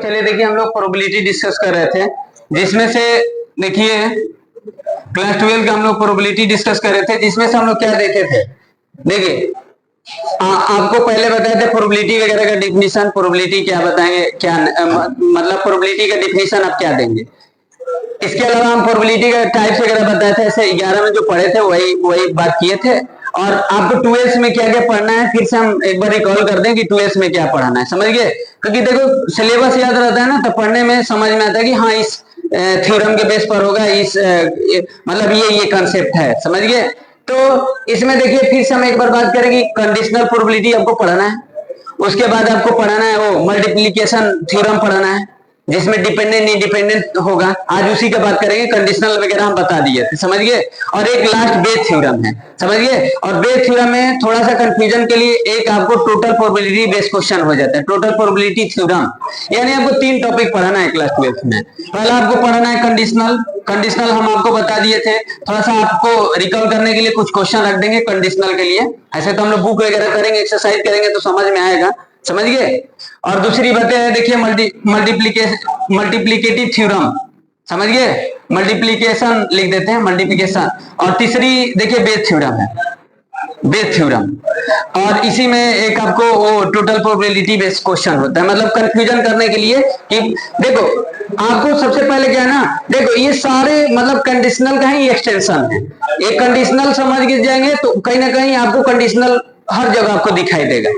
पहले देखिए हम लोग प्रोबेबिलिटी डिस्कस कर रहे थे, जिसमें से देखिए क्लास 12 का हम लोग प्रोबेबिलिटी डिस्कस कर रहे थे, जिसमें से हम लोग क्या देखे थे। देखिए आपको पहले बताए थे प्रोबेबिलिटी वगैरह का डिफिनीशन, प्रोबेबिलिटी क्या बताएंगे, क्या मतलब प्रोबेबिलिटी का डिफिनीशन आप क्या देंगे। इसके अलावा हम प्रोबेबिलिटी का टाइप्स वगैरह बताए थे, ऐसे 11 में जो पढ़े थे वही बात किए थे। और आपको 12th में क्या क्या पढ़ना है फिर से हम एक बार रिकॉल कर दें कि 12th में क्या पढ़ना है, समझ गए। क्योंकि देखो सिलेबस याद रहता है ना, तो पढ़ने में समझ में आता है कि हाँ इस थ्योरम के बेस पर होगा, इस मतलब ये कंसेप्ट है, समझ गए। तो इसमें देखिए फिर से हम एक बार बात करेंगे, कंडीशनल प्रोबेबिलिटी आपको पढ़ना है। उसके बाद आपको पढ़ाना है वो मल्टीप्लिकेशन थ्योरम पढ़ाना है, जिसमें डिपेंडेंट इंडिपेंडेंट होगा। आज उसी का बात करेंगे, कंडीशनल वगैरह हम बता दिए थे, समझ गए। और एक लास्ट बेस थ्योरम है, समझ गए। और बेस थ्योरम में थोड़ा सा कंफ्यूजन के लिए एक आपको टोटल प्रोबेबिलिटी बेस्ड क्वेश्चन हो जाता है, टोटल प्रोबेबिलिटी थ्योरम। यानी आपको 3 टॉपिक पढ़ाना है क्लास 12 में। पहला आपको पढ़ाना है कंडीशनल। कंडीशनल हम आपको बता दिए थे, थोड़ा सा आपको रिकॉल करने के लिए कुछ क्वेश्चन रख देंगे कंडीशनल के लिए। ऐसे तो हम लोग बुक वगैरह करेंगे, एक्सरसाइज करेंगे तो समझ में आएगा, समझ गए। और दूसरी बातें है देखिए मल्टीप्लिकेटिव थ्योरम, समझ गए, मल्टीप्लिकेशन लिख देते हैं, मल्टीप्लिकेशन। और तीसरी देखिए बेस थ्योरम है, बेस थ्योरम। और इसी में एक आपको वो टोटल प्रोबेबिलिटी बेस्ड क्वेश्चन होता है, मतलब कंफ्यूजन करने के लिए कि देखो आपको सबसे पहले क्या है ना, देखो ये सारे मतलब कंडीशनल का ही एक्सटेंशन है। एक कंडीशनल समझ के जाएंगे तो कहीं ना कहीं आपको कंडीशनल हर जगह आपको दिखाई देगा।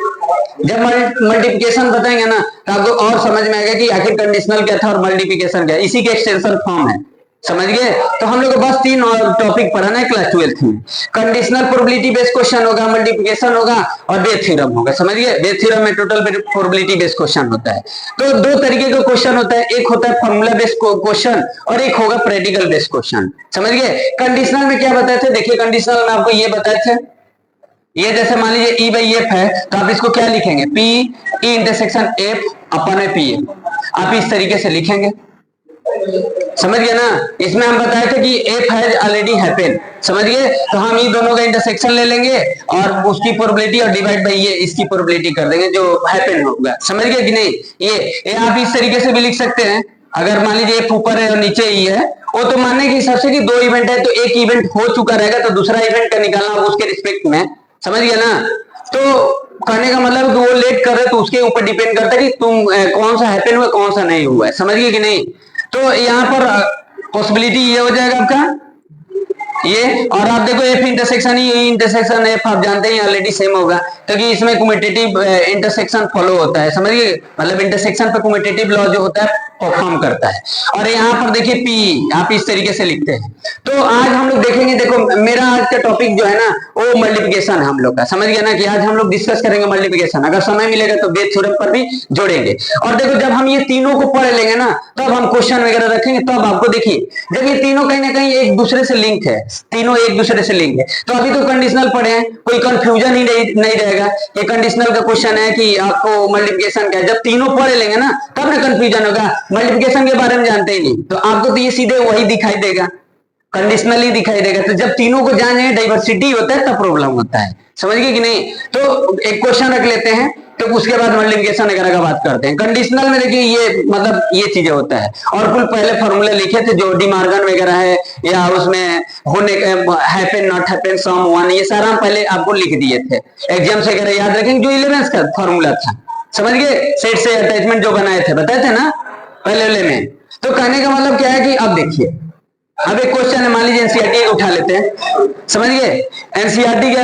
जब मल्टीप्लिकेशन बताएंगे ना तो आपको और समझ में आएगा कि आखिर कंडीशनल क्या था और मल्टीप्लिकेशन क्या है, इसी के एक्सटेंशन फॉर्म है, समझ गए। तो हम लोग को बस 3 और टॉपिक पढ़ाना है क्लास 12 में। कंडीशनल प्रोबेबिलिटी बेस्ड क्वेश्चन होगा, मल्टीप्लिकेशन होगा और बेस थ्योरम होगा, समझ गए। बेस थ्योरम में टोटल प्रोबेबिलिटी बेस्ड क्वेश्चन होता है। तो 2 तरीके का क्वेश्चन होता है, एक होता है फॉर्मूला बेस्ड क्वेश्चन और एक होगा प्रैक्टिकल बेस्ड क्वेश्चन, समझ गए। कंडीशनल में क्या बताए थे, देखिए कंडीशनल में आपको ये बताए थे, ये जैसे मान लीजिए ई बाई एफ है तो आप इसको क्या लिखेंगे, पी ई इंटरसेक्शन एफ अपन में पी एफ, आप इस तरीके से लिखेंगे, समझ गए ना। इसमें हम बताए थे कि एफ हैज ऑलरेडी हैपेन, समझ गए। तो हम ये दोनों का इंटरसेक्शन ले लेंगे और उसकी प्रोबेबिलिटी और डिवाइड बाई ये इसकी प्रोबेबिलिटी कर देंगे जो हैपेन होगा, समझ गए कि नहीं। ये आप इस तरीके से भी लिख सकते हैं। अगर मान लीजिए एफ ऊपर है और नीचे ई है, वो तो मानने के हिसाब से कि 2 इवेंट है तो एक इवेंट हो चुका रहेगा तो दूसरा इवेंट का निकालना उसके रिस्पेक्ट में, समझ गया ना। तो कहने का मतलब कि वो लेट कर रहे तो उसके ऊपर डिपेंड करता है कि तुम कौन सा हैपन हुआ कौन सा नहीं हुआ है, समझ गए कि नहीं। तो यहाँ पर पॉसिबिलिटी ये हो जाएगा आपका ये, और आप देखो F intersection E intersection F आप जानते हैं ऑलरेडी सेम होगा, क्योंकि इसमें कम्यूटेटिव इंटरसेक्शन फॉलो होता है, समझिए। मतलब इंटरसेक्शन पर कम्यूटेटिव लॉ जो होता है परफॉर्म करता है। और यहाँ पर देखिए पी आप इस तरीके से लिखते हैं। तो आज हम लोग देखेंगे, देखो मेरा आज का टॉपिक जो है ना वो मल्टीप्लिकेशन है हम लोग का, समझ गया ना, कि आज हम लोग डिस्कस करेंगे मल्टीप्लिकेशन। अगर समय मिलेगा तो बेस थ्योरम पर भी जोड़ेंगे। और देखो जब हम ये तीनों को पढ़ लेंगे ना तब हम क्वेश्चन वगैरह रखेंगे, तब आपको देखिए जब ये तीनों कहीं ना कहीं एक दूसरे से लिंक है, तीनों एक दूसरे से लिंक है। तो अभी तो कंडीशनल पढ़े हैं, कोई कंफ्यूजन ही नहीं रहेगा। ये कंडीशनल का क्वेश्चन है कि आपको मल्टीप्लिकेशन क्या है, जब तीनों पढ़ लेंगे ना तब ना कंफ्यूजन होगा। मल्टीप्लिकेशन के बारे में जानते ही नहीं तो आपको तो ये सीधे वही दिखाई देगा, कंडीशनली दिखाई देगा। तो जब तीनों को जाने डाइवर्सिटी होता है तब प्रॉब्लम होता है, समझ गए कि नहीं। तो एक क्वेश्चन रख लेते हैं तो उसके बाद मल्टीप्लिकेशन वगैरह का बात करते हैं। कंडीशनल में देखिए ये मतलब ये चीजें होता है, और कुल पहले फॉर्मूले लिखे थे जो डिमार्गन वगैरह है या उसमें होने happen not happen someone, ये सारा हम पहले आपको लिख दिए थे। एग्जाम से वगैरह याद रखेंगे, जो 11th का फॉर्मूला था, समझ गए। सेट से अटैचमेंट जो बनाए थे बताए थे ना पहले में। तो कहने का मतलब क्या है कि अब देखिए अब एक क्वेश्चन है, मान लीजिए एनसीईआरटी उठा लेते हैं, समझ गए। एनसीईआरटी का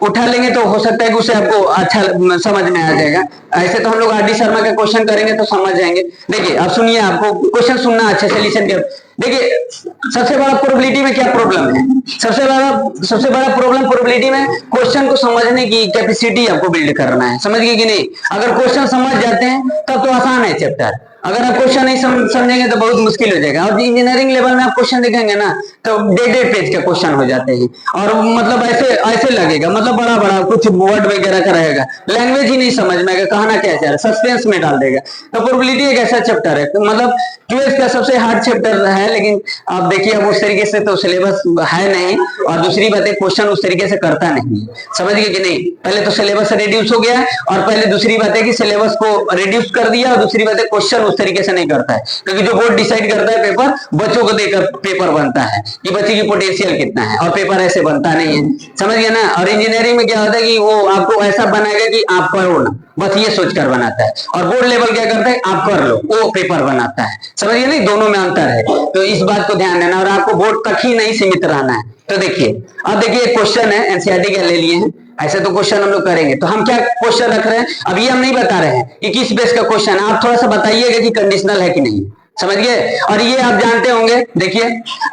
उठा लेंगे तो हो सकता है कि उसे आपको अच्छा समझ में आ जाएगा। ऐसे तो हम लोग आर डी शर्मा का क्वेश्चन करेंगे तो समझ जाएंगे। देखिए अब सुनिए, आपको क्वेश्चन सुनना अच्छे से लिसन कर। देखिए सबसे बड़ा प्रोबेबिलिटी में क्या प्रॉब्लम है, सबसे बड़ा प्रॉब्लम प्रोबेबिलिटी में क्वेश्चन को समझने की कैपेसिटी आपको बिल्ड करना है, समझ गए कि नहीं। अगर क्वेश्चन समझ जाते हैं तब तो आसान है चैप्टर, अगर आप क्वेश्चन नहीं समझेंगे तो बहुत मुश्किल हो जाएगा। और इंजीनियरिंग लेवल में आप क्वेश्चन देखेंगे ना तो 1.5 पेज के क्वेश्चन हो जाते हैं, और मतलब ऐसे लगेगा, मतलब बड़ा बड़ा कुछ वर्ड वगैरह का रहेगा, लैंग्वेज ही नहीं समझ में आएगा, कहना क्या चाह रहा है, सस्पेंस में डाल देगा। तो प्रोबेबिलिटी एक ऐसा चैप्टर है, तो मतलब 12th का सबसे हार्ड चैप्टर है, लेकिन आप देखिए अब उस तरीके से तो सिलेबस है नहीं, और दूसरी बात है क्वेश्चन उस तरीके से करता नहीं, समझ गए कि नहीं। पहले तो सिलेबस रिड्यूस हो गया, और पहले दूसरी बात है कि सिलेबस को रिड्यूस कर दिया, और दूसरी बात है क्वेश्चन उस उस तरीके से नहीं करता है, क्योंकि जो बोर्ड डिसाइड करता है पेपर, बच्चों को देकर पेपर बनता है कि बच्चे की पोटेंशियल कितना है, और पेपर ऐसे बनता नहीं है, समझ गए ना। और इंजीनियरिंग में क्या होता है कि वो आपको ऐसा बनाएगा कि आप करो ना, बस ये सोचकर बनाता है। और बोर्ड लेवल क्या करता है, आप कर लो, वो पेपर बनाता है, समझ गए नहीं, दोनों में अंतर है। तो इस बात को ध्यान देना, और आपको बोर्ड तक ही नहीं सीमित रहना है। तो देखिए, अब देखिए क्वेश्चन है, एनसीईआरटी का ले लिए हैं, ऐसे तो क्वेश्चन हम लोग करेंगे। तो हम क्या क्वेश्चन रख रहे हैं, अब ये हम नहीं बता रहे हैं कि किस बेस का क्वेश्चन है, आप थोड़ा सा बताइएगा कि कंडीशनल है कि नहीं, समझ गए। और ये आप जानते होंगे, देखिए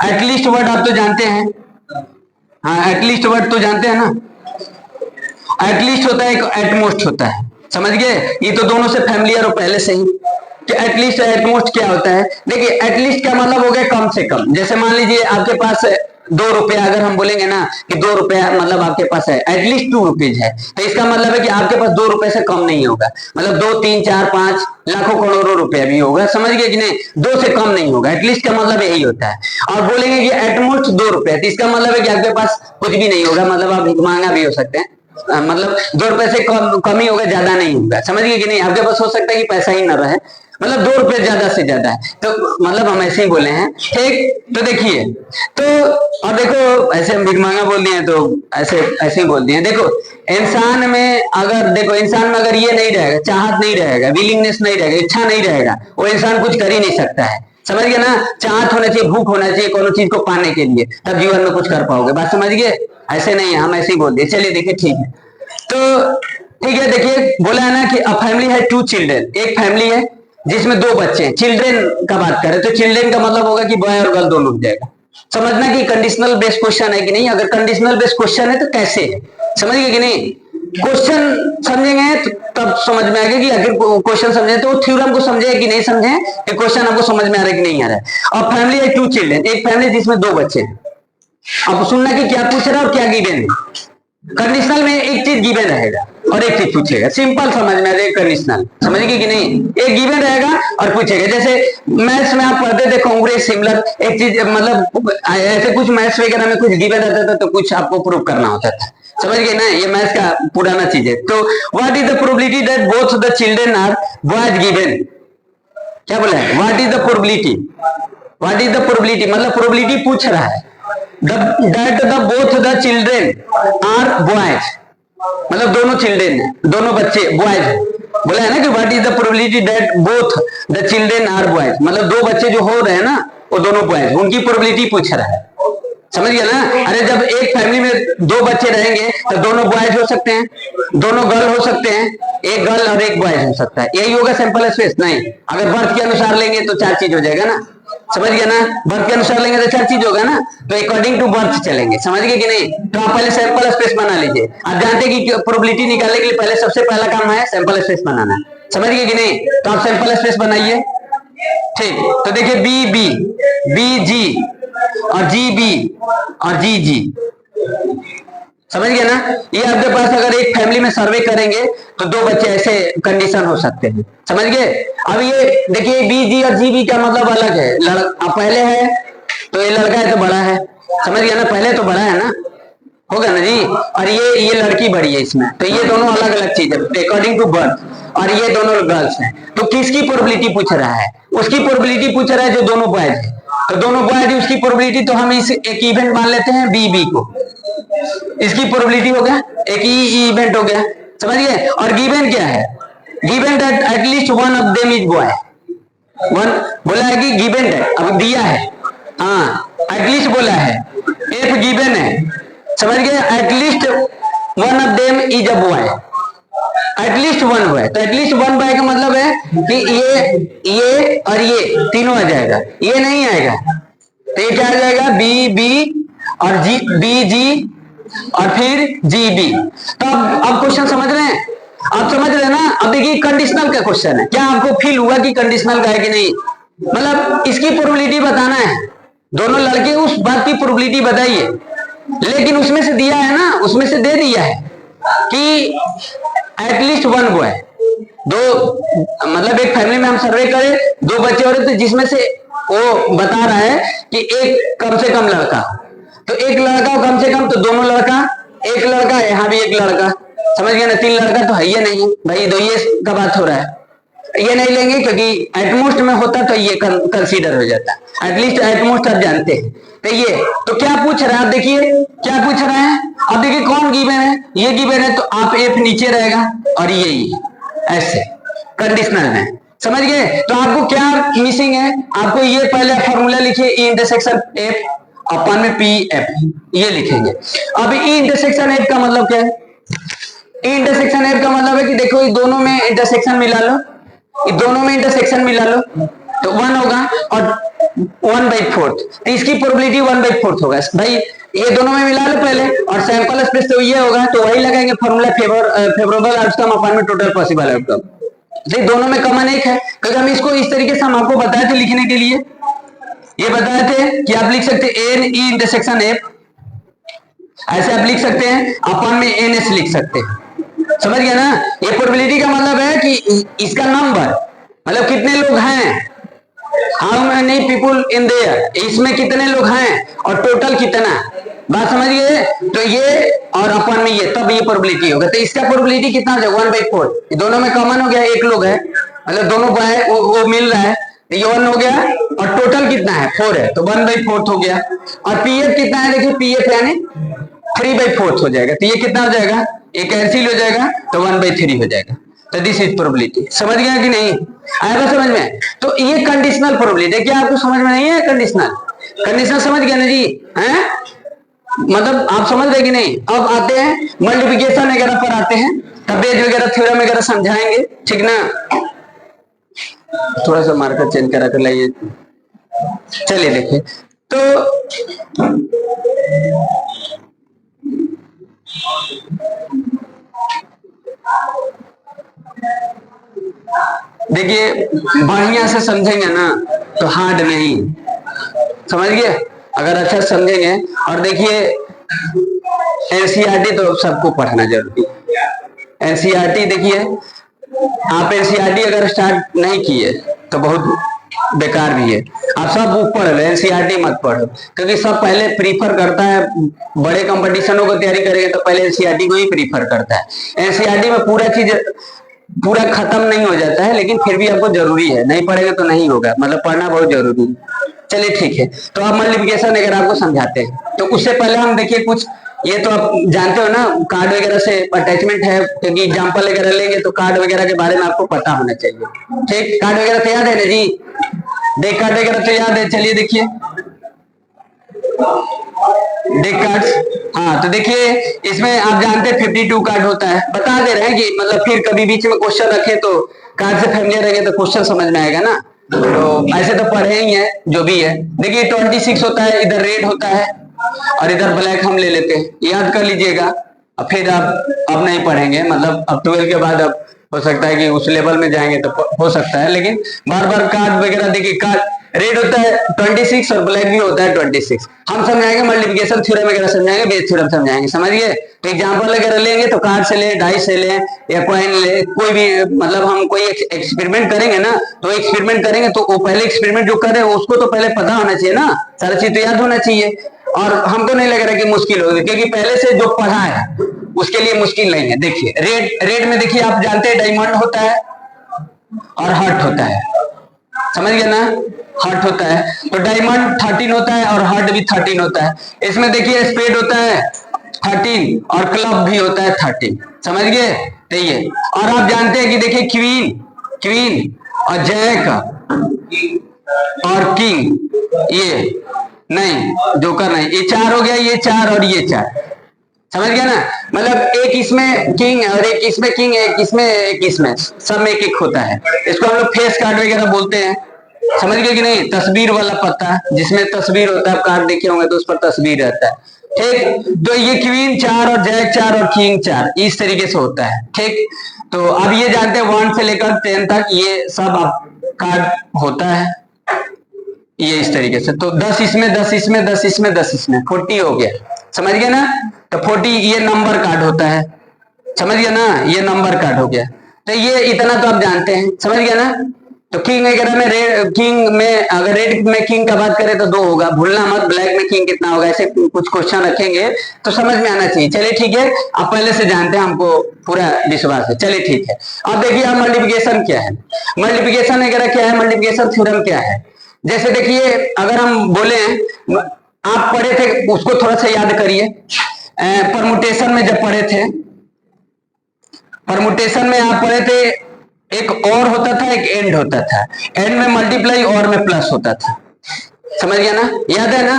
एटलीस्ट वर्ड आप तो जानते हैं, हाँ एटलीस्ट वर्ड तो जानते हैं ना, एटलीस्ट होता है, एटमोस्ट होता है, समझ गए। ये तो दोनों से फैमिलियर हो पहले से ही कि एटलीस्ट एटमोस्ट क्या होता है। देखिए एटलीस्ट का मतलब हो गया कम से कम। जैसे मान लीजिए आपके पास 2 रुपया, अगर हम बोलेंगे ना कि 2 रुपया मतलब आपके पास है, एटलीस्ट 2 रुपीज है, तो इसका मतलब है कि आपके पास 2 रुपए से कम नहीं होगा, मतलब 2, 3, 4, 5 लाखों करोड़ों रुपया भी होगा, समझ गए कि नहीं, 2 से कम नहीं होगा। एटलीस्ट का मतलब यही होता है। और बोलेंगे कि एटमोस्ट 2 रुपया, तो इसका मतलब है कि आपके पास कुछ भी नहीं होगा, मतलब आप भिख मांगा भी हो सकते हैं, मतलब 2 रुपए से कम ही होगा, ज्यादा नहीं होगा, समझ गए कि नहीं। आपके पास हो सकता है कि पैसा ही ना रहे, मतलब 2 रुपए ज्यादा से ज्यादा है, तो मतलब हम ऐसे ही बोले हैं, ठीक। तो देखिए, तो और देखो ऐसे हम भिख मांगा बोल दिए तो ऐसे ऐसे ही बोल दिए। देखो इंसान में अगर, देखो इंसान में अगर ये नहीं रहेगा, चाहत नहीं रहेगा, विलिंगनेस नहीं रहेगा, इच्छा नहीं रहेगा, वो इंसान कुछ कर ही नहीं सकता है, समझ गए ना। चाहत होना चाहिए, भूख होना चाहिए कोनो चीज को पाने के लिए, तब जीवन में कुछ कर पाओगे, बात समझ गए। ऐसे नहीं है, हम ऐसे ही बोल दिए। चलिए देखिए, ठीक है, तो ठीक है। देखिए बोला है ना कि अ फैमिली है 2 चिल्ड्रेन, एक फैमिली है जिसमें 2 बच्चे हैं। चिल्ड्रेन का बात करें तो चिल्ड्रेन का मतलब होगा कि बॉय और गर्ल दोनों हो जाएगा। समझना कि कंडीशनल बेस्ड क्वेश्चन है कि नहीं, अगर कंडीशनल बेस्ड क्वेश्चन है तो कैसे है, समझ गए कि नहीं। क्वेश्चन समझेंगे तो तब समझ में आएगा कि अगर क्वेश्चन समझे तो थ्योरम को समझे कि नहीं समझे, कि क्वेश्चन आपको समझ में आ रहा है कि नहीं आ रहा है। और फैमिली है 2 चिल्ड्रेन, एक फैमिली जिसमें 2 बच्चे हैं। अब सुनना कि क्या पूछ रहा है और क्या गिवन है। कंडीशनल में एक चीज गिवन रहेगा और एक चीज पूछेगा, सिंपल समझ में आ जाएगा। कंडीशनल समझिए कि नहीं, एक गिवन रहेगा और पूछेगा। जैसे मैथ्स में आप पढ़ते थे कांग्रेस सिमिलर, एक चीज मतलब ऐसे कुछ मैथ्स वगैरह में कुछ गिवन रहता था तो कुछ आपको प्रूव करना होता था, समझ गए ना, ये मैथ्स का पुराना चीज है। तो what is the probability that both the children are boys given, क्या बोला है, what is the probability, what is the probability मतलब प्रोबेबिलिटी पूछ रहा है, that the both the children are boys, मतलब दोनों चिल्ड्रेन है, दोनों बच्चे बॉयज। बोला है ना कि what is the probability that both the children are boys, मतलब 2 बच्चे जो हो रहे हैं ना वो दोनों बॉयज, उनकी प्रोबेबिलिटी पूछ रहा है, समझ गया ना। अरे जब एक फैमिली में 2 बच्चे रहेंगे तो दोनों बॉयज हो सकते हैं, दोनों गर्ल हो सकते हैं, एक गर्ल और एक बॉयज हो सकता है, यही होगा सैंपल स्पेस। नहीं, अगर बर्थ के अनुसार लेंगे तो 4 चीज हो जाएगा ना, समझ गया ना, बर्थ के अनुसार लेंगे तो 4 चीज होगा ना, तो अकॉर्डिंग टू बर्थ चलेंगे, समझ गए कि नहीं। तो आप पहले सैंपल स्पेस बना लीजिए। आप जानते हैं कि प्रोबेबिलिटी निकालने के लिए पहले सबसे पहला काम है सैंपल स्पेस बनाना, समझ गए कि नहीं। तो आप सैंपल स्पेस बनाइए, ठीक। तो देखिए बी बी, बी जी और जी बी और जी जी, समझ गए ना। ये आपके पास अगर एक फैमिली में सर्वे करेंगे तो 2 बच्चे ऐसे कंडीशन हो सकते हैं, समझ गए। अब ये देखिए बी जी और जी बी का मतलब अलग है। पहले है तो ये लड़का है तो बड़ा है, समझ गया ना, पहले तो बड़ा है ना, होगा ना जी। और ये लड़की बड़ी है इसमें, तो ये दोनों अलग अलग चीज है अकॉर्डिंग टू बर्थ, और ये दोनों गर्ल्स हैं। तो किसकी प्रोबेबिलिटी पूछ रहा है, उसकी प्रोबेबिलिटी पूछ रहा है जो दोनों बॉयज है। तो दोनों बॉयज है उसकी प्रोबेबिलिटी, तो हम इस एक इवेंट मान लेते हैं बी बी को, इसकी प्रोबेबिलिटी हो गया, एक ही इवेंट हो गया, समझ गए। और गिवन क्या है, given that at least one of them is boy, one बोला है कि गिवन है, अब दिया है, हाँ एटलीस्ट बोला है, इफ गिवन है, समझ गए। At least one of them is a boy, at least one boy, तो एटलीस्ट वन बॉय का मतलब है कि ये और ये तीनों आ जाएगा, ये नहीं आएगा तो ये क्या आ जाएगा, बी बी और जी, बी जी और फिर जी बी। तो अब क्वेश्चन समझ रहे हैं, आप समझ रहे हैं ना। अब देखिए कंडीशनल का क्वेश्चन है, क्या आपको फील हुआ कि कंडीशनल का है कि नहीं, मतलब इसकी प्रोबेबिलिटी बताना है, दोनों लड़के उस बात की प्रोबेबिलिटी बताइए, लेकिन उसमें से दिया है ना, उसमें से दे दिया है कि एटलीस्ट वन बॉय, 2 मतलब एक फैमिली में हम सर्वे करें 2 बच्चे हो रहे थे जिसमें से वो बता रहा है कि एक कम से कम लड़का, तो एक लड़का कम से कम, तो दोनों लड़का, एक लड़का यहाँ भी एक लड़का, समझ गए ना, 3 लड़का तो है ही नहीं भाई, 2 ये का बात हो रहा है, ये नहीं लेंगे क्योंकि एटमोस्ट में होता तो ये कंसीडर हो जाता, एटलीस्ट एटमोस्ट आप जानते हैं। तो ये तो क्या पूछ रहा है, आप देखिए क्या पूछ रहा है। अब देखिए कौन गिवन है, ये गिवन है, तो आप एफ नीचे रहेगा और ये ऐसे कंडीशनल में, समझ गए। तो आपको क्या मिसिंग है, आपको ये पहले फॉर्मूला लिखिए, ई इंटरसेक्शन एफ अपन में पी एफ, ये लिखेंगे। अब ई इंटरसेक्शन एफ का मतलब क्या है, ई इंटरसेक्शन एफ का मतलब है कि देखो ये दोनों में इंटरसेक्शन मिला लो, ये दोनों में इंटरसेक्शन मिला लो तो 1 होगा और 1/4, तो इसकी प्रोबेबिलिटी 1/4 होगा भाई। ये दोनों में मिला लो पहले और सैंपल स्पेस तो ये होगा, तो वही लगाएंगे फॉर्मूला, फेवरेबल आउटकम अपन में टोटल पॉसिबल आउटकम। तो दोनों में कॉमन एक है, क्योंकि हम इसको इस तरीके से हम आपको बताए थे लिखने के लिए, ये बताए थे कि आप लिख सकते हैं एन ई इंटरसेक्शन एफ, ऐसे आप लिख सकते हैं, अपन में एन एस लिख सकते हैं, समझ गया ना। ये प्रोबेबिलिटी का मतलब है कि इसका नंबर मतलब कितने लोग हैं, how many people in their, इसमें कितने लोग हैं और टोटल कितना, बात समझ गए। तो ये और अपन में ये, तब ये प्रोबेबिलिटी होगा। तो इसका प्रोबेबिलिटी कितना हो जाएगा 1/4, दोनों में कॉमन हो गया, एक लोग है मतलब दोनों को है वो मिल रहा है, ये 1 हो गया और टोटल कितना है 4 है, तो 1/4 हो गया। और पीएफ कितना है, देखिए पीएफ यानी 3/4 हो जाएगा, तो ये कितना हो जाएगा, ये कैंसिल हो जाएगा तो 1/3 हो जाएगा। तो दिस इज प्रोबेबिलिटी, समझ गया कि नहीं, आएगा समझ में। तो ये कंडीशनल प्रोबेबिलिटी, क्या आपको समझ में नहीं है कंडीशनल, कंडीशनल समझ गया ना जी, हैं मतलब आप समझ रहे कि नहीं। अब आते हैं मल्टीप्लिकेशन वगैरह पर आते हैं, तब बेज वगैरह थ्योरम वगैरह समझाएंगे, ठीक ना। थोड़ा सा मार्कर चेंज करा कर लाइए, चलिए देखिए। तो देखिए बढ़िया से समझेंगे ना तो हार्ड नहीं, समझ गए, अगर अच्छा समझेंगे। और देखिए एनसीईआरटी तो सबको पढ़ना जरूरी है, एनसीईआरटी देखिए, आप एनसीईआरटी अगर स्टार्ट नहीं किए तो बहुत बेकार भी है। आप सब बुक पढ़ लो, एनसीईआरटी मत पढ़ो, क्योंकि सब पहले प्रीफर करता है, बड़े कंपटीशनों को तैयारी करेंगे तो पहले एनसीईआरटी को ही प्रीफर करता है। एनसीईआरटी में पूरा चीज पूरा खत्म नहीं हो जाता है, लेकिन फिर भी आपको जरूरी है, नहीं पढ़ेंगे तो नहीं होगा, मतलब पढ़ना बहुत जरूरी है। चलिए ठीक है, तो आप मल्टीप्लिकेशन अगर आपको समझाते हैं, तो उससे पहले हम देखिए कुछ, ये तो आप जानते हो ना, कार्ड वगैरह से अटैचमेंट है, क्योंकि एग्जाम्पल वगैरह लेंगे तो कार्ड वगैरह के बारे में आपको पता होना चाहिए, ठीक। कार्ड वगैरह तो याद है ना जी, डेक कार्ड वगैरह तो याद है, चलिए देखिए डेक कार्ड्स, हाँ तो देखिए इसमें आप जानते हैं 52 कार्ड होता है, बता दे रहे हैं कि मतलब फिर कभी बीच में क्वेश्चन रखे तो कार्ड से फैमिलियर रहेंगे तो क्वेश्चन समझ में आएगा ना। तो ऐसे तो पढ़े ही है जो भी है। देखिए 26 होता है, इधर रेड होता है और इधर ब्लैक हम ले लेते हैं, याद कर लीजिएगा। अब फिर आप अब नहीं पढ़ेंगे, मतलब अब 12 के बाद अब हो सकता है कि उस लेवल में जाएंगे तो हो सकता है, लेकिन बार बार कार्ड वगैरह देखिए, कार्ड रेड होता है 26 और ब्लैक भी होता है 26। हम समझाएंगे मल्टीप्लिकेशन थ्योरम वगैरह समझाएंगे, बेस थ्योरम समझाएंगे, समझिए। तो एग्जांपल वगैरह लेंगे तो कार्ड से ले, डाई से ले या कॉइन ले, कोई भी मतलब हम कोई एक्सपेरिमेंट करेंगे ना, तो एक्सपेरिमेंट करेंगे तो वो पहले एक्सपेरिमेंट जो कर रहे हैं उसको तो पहले पता होना चाहिए ना, सारी चीज तो याद होना चाहिए। और हमको नहीं लग रहा कि मुश्किल होगी, क्योंकि पहले से जो पढ़ा है उसके लिए मुश्किल नहीं है। देखिए रेड में देखिए आप जानते हैं डायमंड होता है और हार्ट होता है, समझ गए ना, हार्ट होता है, तो डायमंड 13 होता है और हार्ट भी 13 होता है। इसमें देखिए स्पेड होता है 13 और क्लब भी होता है 13, समझ गए। तो ये, और आप जानते हैं कि देखिए क्वीन और जैक और किंग, ये नहीं जोकर नहीं, ये 4 हो गया, ये 4 और ये 4, समझ गया ना। मतलब एक इसमें किंग है और एक इसमें किंग है, एक इसमें सब में एक होता है। इसको हम लोग फेस कार्ड वगैरह बोलते हैं, समझ गए कि नहीं। तस्वीर वाला पत्ता जिसमें तस्वीर होता है, कार्ड देखे होंगे तो उस पर तस्वीर रहता है, ठीक। तो ये क्वीन 4 और जैक 4 और किंग 4 इस तरीके से होता है, ठीक। तो अब ये जानते हैं 1 से लेकर 10 तक ये सब कार्ड होता है, ये इस तरीके से। तो 10 इसमें 10 इसमें 10 इसमें 10 इसमें 40 हो गया, समझ गया ना। तो 40 ये नंबर कार्ड होता है, समझ गया ना, ये नंबर कार्ड हो गया। तो ये इतना तो आप जानते हैं, समझ गया ना। तो किंग वगैरह में किंग में अगर रेड में किंग का बात करें तो 2 होगा, भूलना मत। ब्लैक में किंग कितना होगा, ऐसे कुछ क्वेश्चन रखेंगे तो समझ में आना चाहिए। चलिए ठीक है, आप पहले से जानते हैं, हमको पूरा विश्वास है। चलिए ठीक है, अब देखिए आप मल्टीप्लिकेशन क्या है, मल्टीप्लिकेशन वगैरह क्या है, मल्टीप्लिकेशन थ्योरम क्या है। जैसे देखिए अगर हम बोले, आप पढ़े थे उसको थोड़ा सा याद करिए, परमुटेशन में जब पढ़े थे, परमुटेशन में आप पढ़े थे, एक और होता था एक एंड होता था, एंड में मल्टीप्लाई और में प्लस होता था, समझ गया ना, याद है ना।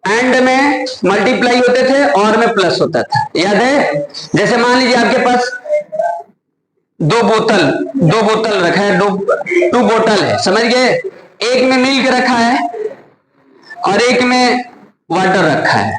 एंड में मल्टीप्लाई होते थे और में प्लस होता था, याद है। जैसे मान लीजिए आपके पास दो बोतल रखा है, 2 बोतल है, समझ गए। एक में मिल्क रखा है और एक में वाटर रखा है,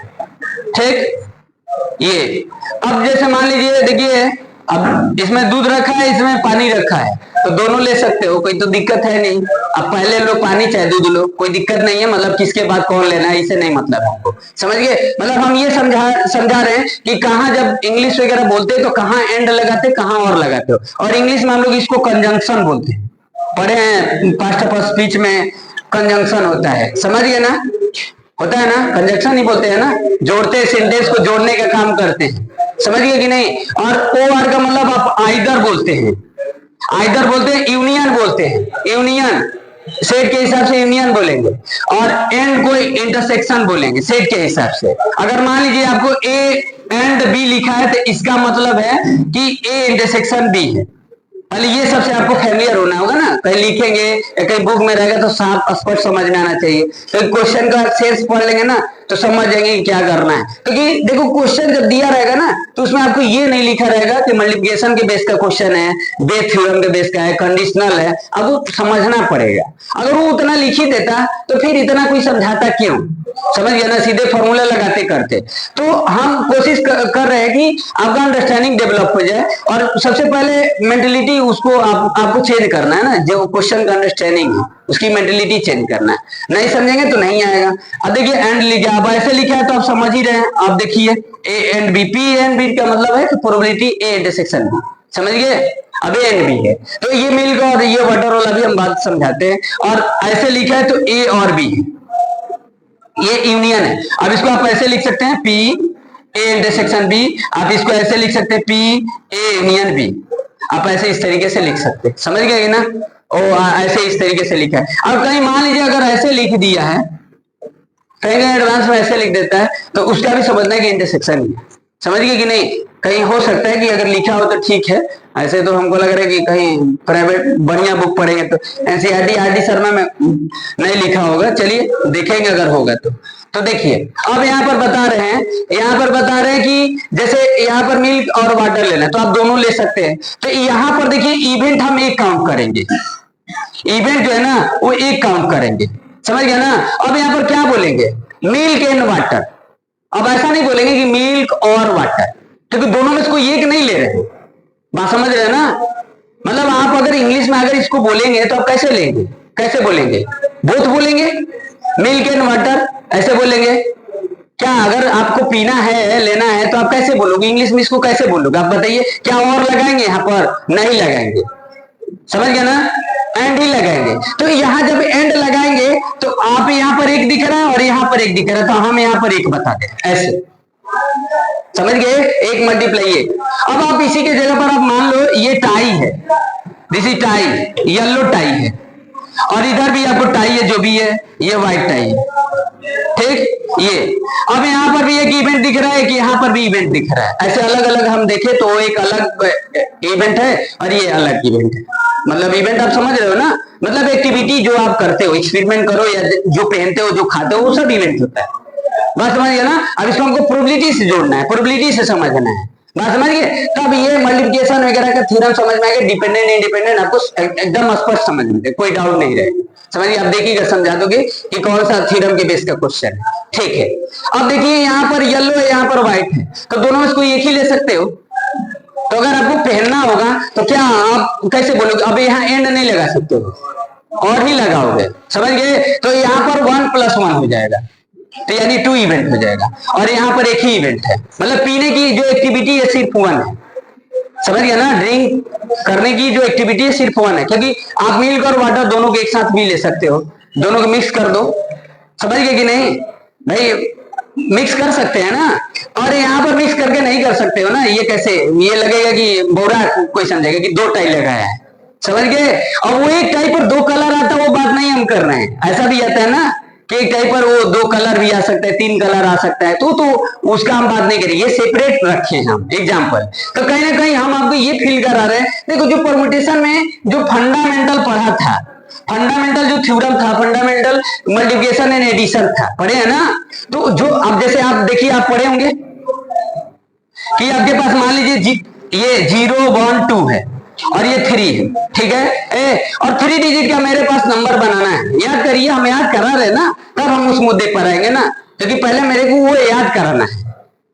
ठीक। ये अब जैसे मान लीजिए, देखिए अब इसमें दूध रखा है, इसमें पानी रखा है, तो दोनों ले सकते हो, कोई तो दिक्कत है नहीं। अब पहले लो पानी चाहे दूध लो, कोई दिक्कत नहीं है, मतलब किसके बाद कौन लेना है इसे नहीं मतलब हमको, समझ गए। मतलब हम ये समझा रहे हैं कि कहाँ जब इंग्लिश वगैरह बोलते हैं तो कहाँ एंड लगाते, कहाँ और लगाते हो। और इंग्लिश में हम लोग इसको कंजंक्शन बोलते हैं, पढ़े हैं पास्ट ऑफ स्पीच में, कंजंक्शन होता है, समझ गए ना, होता है ना, कंजंक्शन ही बोलते हैं ना, जोड़ते सेंटेंस को जोड़ने का काम करते हैं, समझ गए कि नहीं। और ओ आर का मतलब आप आइदर बोलते हैं, आइदर बोलते हैं, यूनियन बोलते हैं, यूनियन सेट के हिसाब से यूनियन बोलेंगे, और एंड को इंटरसेक्शन बोलेंगे सेट के हिसाब से। अगर मान लीजिए आपको ए एंड बी लिखा है तो इसका मतलब है कि ए इंटरसेक्शन बी है। पहले ये सबसे आपको फैमिलियर होना होगा ना, कहीं लिखेंगे या कहीं बुक में रहेगा तो साफ स्पष्ट समझ में आना चाहिए। तो क्वेश्चन का सेंस पढ़ लेंगे ना तो समझ जाएंगे कि क्या करना है। क्योंकि देखो क्वेश्चन जब दिया रहेगा ना तो उसमें आपको ये नहीं लिखा रहेगा कि मल्टीप्लिकेशन के बेस का क्वेश्चन है, बेस थ्योरम के बेस का है, कंडीशनल है, अब वो समझना पड़ेगा। अगर वो उतना लिख ही देता तो फिर इतना कोई समझाता क्यों, समझ गया ना, सीधे फॉर्मूला लगाते करते। तो हम कोशिश कर रहे हैं कि आपका अंडरस्टैंडिंग डेवलप हो जाए, और सबसे पहले मेंटलिटी उसको आपको चेंज करना है ना, जो क्वेश्चन का अंडरस्टैंडिंग है उसकी मेंटलिटी चेंज करना है, नहीं समझेंगे तो नहीं आएगा। अब देखिए एंड लिखा, अब ऐसे लिखा है तो आप समझ ही रहे हैं। आप देखिए A and B, P and B का मतलब है कि प्रोबेबिलिटी ए इंटरसेक्शन बी, समझ गए। अब ए एंड बी है तो ये मिल्क और ये वाटर वाला भी हम बात समझाते हैं। और ऐसे लिखा है तो ए और बी, ये यूनियन है। अब इसको आप ऐसे लिख सकते हैं पी ए इंटरसेक्शन बी, आप इसको ऐसे लिख सकते हैं पी ए यूनियन बी, आप ऐसे इस तरीके से लिख सकते हैं, समझ गए ना। ऐसे इस तरीके से लिखा है। अब कहीं मान लीजिए अगर ऐसे लिख दिया है, कहीं एडवांस में ऐसे लिख देता है तो उसका भी समझना है कि इंटरसेक्शन ही है, समझ गए कि नहीं। कहीं हो सकता है कि अगर लिखा हो तो ठीक है, ऐसे तो हमको लग रहा है कि कहीं प्राइवेट बढ़िया बुक पढ़ेंगे तो एनसीईआरटी आर डी शर्मा में नहीं लिखा होगा, चलिए देखेंगे अगर होगा तो देखिए अब यहाँ पर बता रहे हैं, यहाँ पर बता रहे हैं कि जैसे यहाँ पर मिल्क और वाटर लेना है तो आप दोनों ले सकते हैं। तो यहाँ पर देखिए इवेंट हम एक काउंट करेंगे, इवेंट जो है ना वो एक काउंट करेंगे, समझ गया ना। अब यहाँ पर क्या बोलेंगे, मिल्क एंड वाटर। अब ऐसा नहीं बोलेंगे कि मिल्क और वाटर, क्योंकि दोनों में से कोई एक नहीं ले रहे, बात समझ रहे हैं ना। मतलब आप अगर इंग्लिश में अगर इसको बोलेंगे तो आप कैसे लेंगे, कैसे बोलेंगे, बोथ बोलेंगे, मिल्क एंड वाटर ऐसे बोलेंगे। क्या अगर आपको पीना है लेना है तो आप कैसे बोलोगे इंग्लिश में, इसको कैसे बोलोगे आप बताइए। क्या और लगाएंगे यहाँ पर, नहीं लगाएंगे, समझ गया ना, एंड ही लगाएंगे। तो यहाँ जब एंड लगाएंगे तो आप यहाँ पर एक दिख रहा है और यहाँ पर एक दिख रहा है, तो हम यहाँ पर एक बता दें ऐसे, समझ गए, एक मल्टीप्लाई एक। अब आप इसी के जगह पर आप मान लो ये टाई है, this is tie, yellow tie है, और इधर भी आपको टाई है, जो भी है ये व्हाइट टाई है, ठीक। ये अब यहाँ पर भी एक इवेंट दिख रहा है कि यहाँ पर भी इवेंट दिख रहा है, ऐसे अलग अलग हम देखें तो एक अलग इवेंट है और ये अलग इवेंट है। मतलब इवेंट आप समझ रहे हो ना, मतलब एक्टिविटी जो आप करते हो, एक्सपेरिमेंट करो या जो पहनते हो जो खाते हो वो सब इवेंट होता है, बात समझ गया ना। अब इसको हमको प्रोबेबिलिटी से जोड़ना है, प्रोबेबिलिटी से समझना है, बात समझ गए। तब ये मल्टीप्लिकेशन वगैरह का थ्योरम समझ में आएगा, डिपेंडेंट इंडिपेंडेंट आपको एकदम स्पष्ट समझ में, कोई डाउट नहीं रहेगा, समझिए। आप देखिएगा समझा दोगे कि कौन सा थ्योरम के बेस का क्वेश्चन है, ठीक है। अब देखिए यहाँ पर येलो है, यहाँ पर व्हाइट है, तो दोनों में से कोई एक ही ले सकते हो। तो अगर आपको पहनना होगा तो क्या आप कैसे बोलोगे, अब यहाँ एंड नहीं लगा सकते हो और ही लगाओगे, समझ गए। तो यहाँ पर 1 + 1 हो जाएगा, तो यानी 2 इवेंट हो जाएगा, और यहाँ पर एक ही इवेंट है, मतलब पीने की जो एक्टिविटी है सिर्फ 1 है, समझ गया ना। ड्रिंक करने की जो एक्टिविटी है सिर्फ वन है, क्योंकि आप मिल्क और वाटर दोनों को एक साथ भी ले सकते हो, दोनों को मिक्स कर दो। समझ गए कि नहीं भाई, मिक्स कर सकते हैं ना। और यहाँ पर मिक्स करके नहीं कर सकते हो ना, ये कैसे, ये लगेगा कि बोरा, कोई समझेगा कि दो टाई लगाया है। समझ गए। और वो एक टाई पर दो कलर आता है, वो बात नहीं हम कर रहे हैं। ऐसा भी आता है ना कि एक टाई पर वो दो कलर भी आ सकता है, तीन कलर आ सकता है, तो उसका हम बात नहीं करें, ये सेपरेट रखे हैं हम एग्जाम्पल। तो कहीं ना कहीं हम आपको ये फील करा रहे हैं, देखो जो परमुटेशन में जो फंडामेंटल पढ़ा था, फंडामेंटल जो थ्योरम था, फंडामेंटल मल्टीप्लिकेशन एंड एडिशन था, पढ़े हैं ना। तो जो अब जैसे आप देखिए, आप पढ़े होंगे कि आपके पास मान लीजिए ये 0 1 2 है और ये 3 है, ठीक है। और 3 डिजिट का मेरे पास नंबर बनाना है। याद करिए, हम याद करा रहे ना, तब हम उस मुद्दे पर आएंगे ना, क्योंकि पहले मेरे को वो याद कराना है,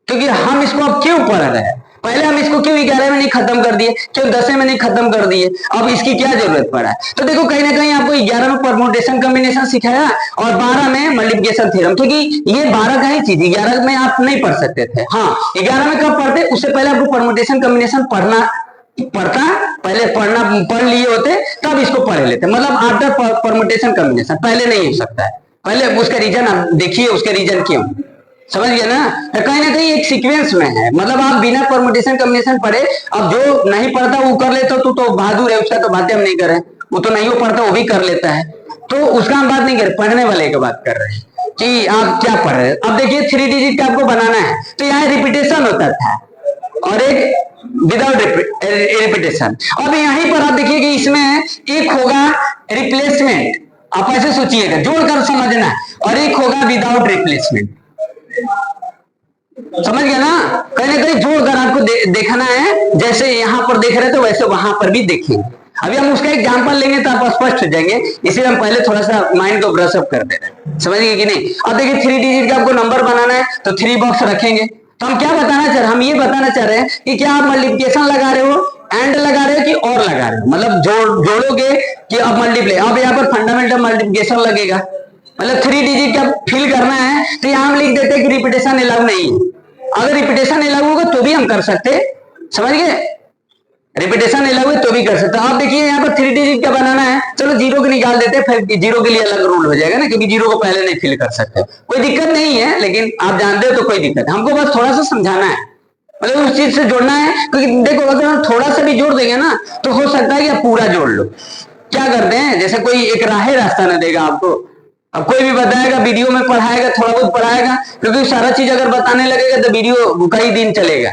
क्योंकि हम इसको अब क्यों पढ़ रहे हैं। पहले हम इसको क्यों 11 में नहीं खत्म कर दिए, क्यों 10 में नहीं खत्म कर दिए, अब इसकी क्या जरूरत पड़ा है। तो देखो कहीं ना कहीं आपको 11 में परमुटेशन कॉम्बिनेशन सिखाया और 12 में मल्टीप्लिकेशन थ्योरम, क्योंकि ये 12 का ही चीज, 11 में आप नहीं पढ़ सकते थे। हाँ 11 में कब पढ़ते, उससे पहले आपको परमुटेशन कॉम्बिनेशन पढ़ता पहले पढ़ लिए होते, तब इसको पढ़ लेते। मतलब आफ्टर परमुटेशन कॉम्बिनेशन, पहले नहीं हो सकता है। पहले उसका रीजन आप देखिए, उसका रीजन क्यों, समझ गया ना। कहीं ना कहीं एक सीक्वेंस में है, मतलब आप बिना परमुटेशन कॉम्बिनेशन पढ़े, अब जो नहीं पढ़ता वो कर लेता, तो बहादुर है, उसका तो बातें हम नहीं करें। वो तो नहीं हो पढ़ता, वो भी कर लेता है, तो उसका हम बात नहीं करें, पढ़ने वाले की बात कर रहे हैं कि आप क्या पढ़ रहे हैं। अब देखिए 3 डिजिट का आपको बनाना है, तो यहाँ रिपीटेशन होता था और एक विदाउट रिपीटेशन। अब यहीं पर आप देखिए कि इसमें एक होगा रिप्लेसमेंट, आप ऐसे सोचिएगा, जोड़कर समझना, और एक होगा विदाउट रिप्लेसमेंट। समझ गया ना। कहीं ना कहीं जोड़कर आपको देखना है, जैसे यहां पर देख रहे थे वैसे वहां पर भी देखेंगे। अभी हम उसका एग्जांपल लेंगे तो आप स्पष्ट हो जाएंगे, इसलिए हम पहले थोड़ा सा माइंड को ब्रश अप कर दे रहे हैं। समझ गए कि नहीं। अब देखिए 3 डिजिट का आपको नंबर बनाना है, तो 3 बॉक्स रखेंगे। तो हम क्या बताना चाह रहे हैं, हम ये बताना चाह रहे हैं कि क्या आप मल्टीप्लिकेशन लगा रहे हो, एंड लगा रहे हो कि और लगा रहे हो, मतलब जोड़ोगे कि अब मल्टीप्लाई। अब यहाँ पर फंडामेंटल मल्टीप्लिकेशन लगेगा, मतलब 3 डिजिट का फिल करना है, तो यहाँ हम लिख देते हैं कि रिपीटेशन अलाउ नहीं है। अगर रिपीटेशन अलाउ होगा तो भी हम कर सकते, समझ गए, रिपीटेशन अलाउ है तो भी कर सकते। आप देखिए यहाँ पर 3 डिजिट का बनाना है, चलो 0 को निकाल देते, फिर 0 के लिए अलग रूल हो जाएगा ना, क्योंकि 0 को पहले नहीं फिल कर सकते। कोई दिक्कत नहीं है, लेकिन आप जानते हो तो कोई दिक्कत, हमको बस थोड़ा सा समझाना है, मतलब उस चीज से जोड़ना है। क्योंकि देखो अगर हम थोड़ा सा भी जोड़ देंगे ना, तो हो सकता है कि आप पूरा जोड़ लो। क्या करते हैं, जैसे कोई एक रास्ता ना देगा आपको, अब कोई भी बताएगा, वीडियो में पढ़ाएगा, थोड़ा बहुत पढ़ाएगा, क्योंकि सारा चीज अगर बताने लगेगा तो वीडियो कई दिन चलेगा।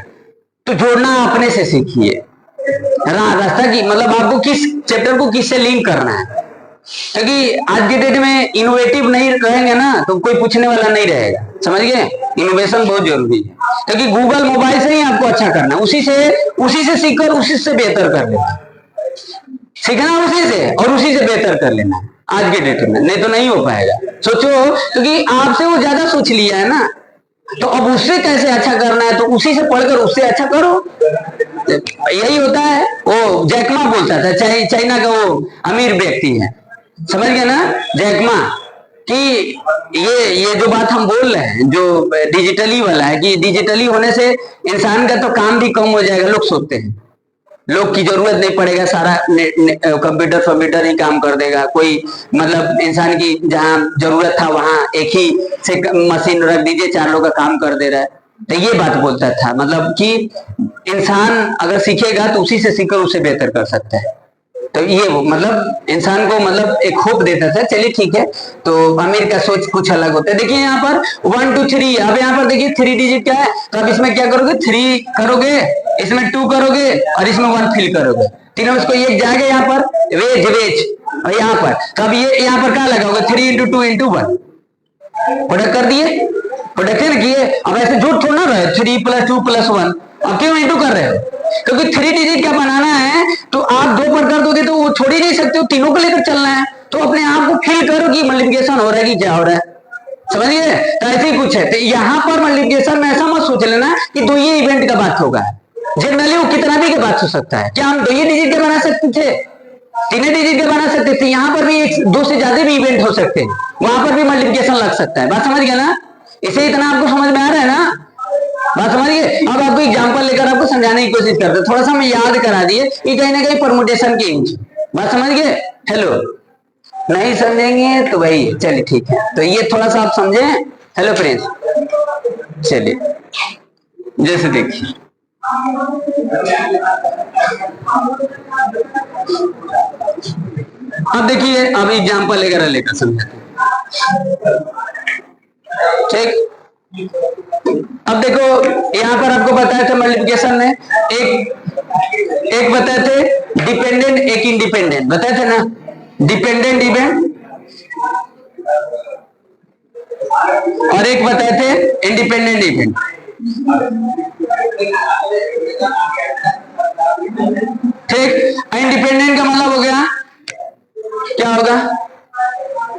तो जोड़ना अपने से सीखिए, रास्ता की, मतलब आपको किस चैप्टर को किससे लिंक करना है, क्योंकि आज के डेट में इनोवेटिव नहीं रहेंगे ना तो कोई पूछने वाला नहीं रहेगा। समझ गए, इनोवेशन बहुत जरूरी है, क्योंकि गूगल मोबाइल से ही आपको अच्छा करना है, उसी से सीखकर उसी से बेहतर कर लेना, सीखना उसी से और उसी से बेहतर कर लेना आज के डेट में, नहीं तो नहीं हो पाएगा। सोचो, क्योंकि आपसे वो ज्यादा सोच लिया है ना, तो अब उससे कैसे अच्छा करना है, तो उसी से पढ़कर उससे अच्छा करो। यही होता है। वो जैकमा बोलता था, चाइना का वो अमीर व्यक्ति है, समझ गया ना, जैकमा, कि ये जो बात हम बोल रहे हैं, जो डिजिटली वाला है, कि डिजिटली होने से इंसान का तो काम भी कम हो जाएगा। लोग सोचते हैं लोग की जरूरत नहीं पड़ेगा, सारा कंप्यूटर ही काम कर देगा। कोई मतलब इंसान की जहां जरूरत था वहां एक ही से मशीन रख दीजिए, 4 लोग का काम कर दे रहा है। तो ये बात बोलता था, मतलब कि इंसान अगर सीखेगा तो उसी से सीखकर उसे बेहतर कर सकता है। तो ये वो मतलब इंसान को मतलब एक होप देता था। चलिए ठीक है, तो अमीर का सोच कुछ अलग होता है। देखिए यहाँ पर 1 2 3, अब यहाँ पर देखिए 3 डिजिट क्या है, तो अब इसमें क्या करोगे, 3 करोगे, इसमें 2 करोगे और इसमें 1 फिल करोगे, तीनों इसको एक जाएगा यहाँ पर वेज और यहाँ पर, तो अब ये यहाँ पर क्या लगाओगे, 3 × 2 × 1 प्रोडक्ट कर दिए, प्रोडक्शन किए। अब ऐसे जोड़ थोड़ा ना रहे 3 + 2 + 1, अब क्यों इंटू कर रहे हो, क्योंकि 3 डिजिट का बनाना है, तो आप 2 पर कर दोगे तो वो छोड़ ही नहीं सकते हो, तीनों को लेकर चलना है। तो अपने आप को फील करो कि मल्टीप्लिकेशन हो रहा है कि क्या हो रहा है, समझिए। तो ऐसे ही कुछ है। तो यहाँ पर मल्टीप्लिकेशन में ऐसा मत सोच लेना कि 2 ही इवेंट का बात होगा, जनरली वो कितना भी का बात हो सकता है। क्या हम 2 ही डिजिट के बना सकते थे, 3 डिजिट के बना सकते थे, यहाँ पर भी 2 से ज्यादा भी इवेंट हो सकते हैं, वहां पर भी मल्टीप्लिकेशन लग सकता है। बात समझ गया ना, इसे इतना आपको समझ में आ रहा है ना। बात समझिए। अब आपको एग्जांपल लेकर आपको समझाने की कोशिश करते हैं, थोड़ा सा हम याद करा दिए कि कहीं ना कहीं परमुटेशन की इंच। बात समझ गए? हेलो, नहीं समझेंगे तो भाई चलिए ठीक है, तो ये थोड़ा सा आप समझे। हेलो फ्रेंड्स, चलिए जैसे देखिए अब देखिए, अब एग्जांपल वगैरह लेकर समझाते हैं, ठीक। अब देखो यहां पर आपको बताया था मल्टीप्लिकेशन में एक बताए थे डिपेंडेंट, एक इंडिपेंडेंट बताए थे ना, डिपेंडेंट इवेंट, और एक बताए थे इंडिपेंडेंट इवेंट। ठीक, इंडिपेंडेंट का मतलब हो गया क्या होगा,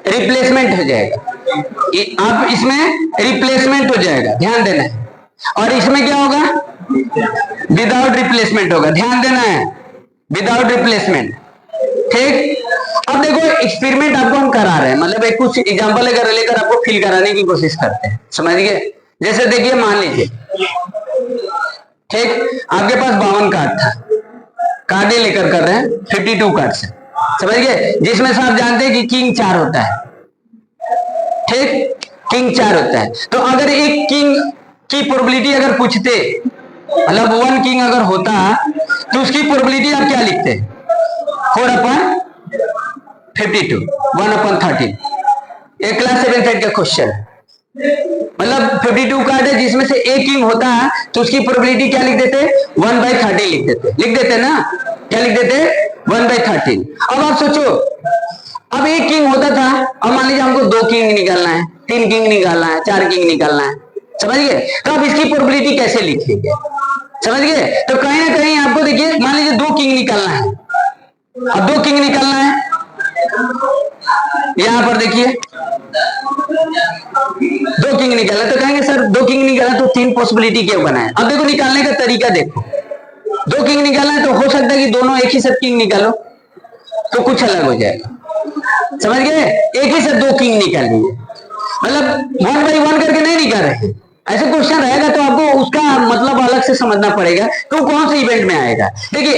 रिप्लेसमेंट हो जाएगा, आप इसमें रिप्लेसमेंट हो जाएगा, ध्यान देना है। और इसमें क्या होगा, विदाउट रिप्लेसमेंट होगा, ध्यान देना है, विदाउट रिप्लेसमेंट। ठीक, अब देखो एक्सपेरिमेंट आपको हम करा रहे हैं, मतलब एक कुछ एग्जांपल लेकर आपको फील कराने की कोशिश करते हैं, समझ गए। जैसे देखिए मान लीजिए, ठीक, आपके पास 52 कार्ड था, कार्ड लेकर कर रहे हैं 52 कार्ड से, समझ गए, जिसमें से आप जानते हैं कि किंग 4 होता है, ठीक, किंग 4 होता है। तो अगर एक किंग की प्रोबेबिलिटी अगर पूछते, मतलब 1 किंग अगर होता तो उसकी प्रोबेबिलिटी आप क्या लिखते, 4/52, 1/13। एक क्लास 7 का क्वेश्चन है, मतलब 52 कार्ड है जिसमें से एक किंग होता है तो उसकी प्रोबेबिलिटी क्या लिख देते, 1/13 लिख देते ना, क्या लिख देते, 1/13। अब आप सोचो, अब एक किंग होता था, अब मान लीजिए हमको 2 किंग निकालना है, 3 किंग निकालना है, 4 किंग निकालना है, समझ गए। तो अब इसकी प्रोबेबिलिटी कैसे लिखेंगे, समझ गए। तो कहीं ना कहीं आपको देखिए, मान लीजिए 2 किंग निकालना है, अब 2 किंग निकालना है, यहां पर देखिए 2 किंग निकालना, तो कहेंगे सर 2 किंग निकाला तो 3 पॉसिबिलिटी क्यों बनाए। अब देखो निकालने का तरीका देखो, 2 किंग निकालना है तो हो सकता है कि दोनों एक ही साथ किंग निकालो तो कुछ अलग हो जाएगा, समझ गए, एक ही साथ 2 किंग निकाल लिए, मतलब 1 बाई 1 करके नहीं निकाल रहे। ऐसे क्वेश्चन रहेगा तो आपको उसका मतलब अलग से समझना पड़ेगा तो कौन से इवेंट में आएगा। देखिए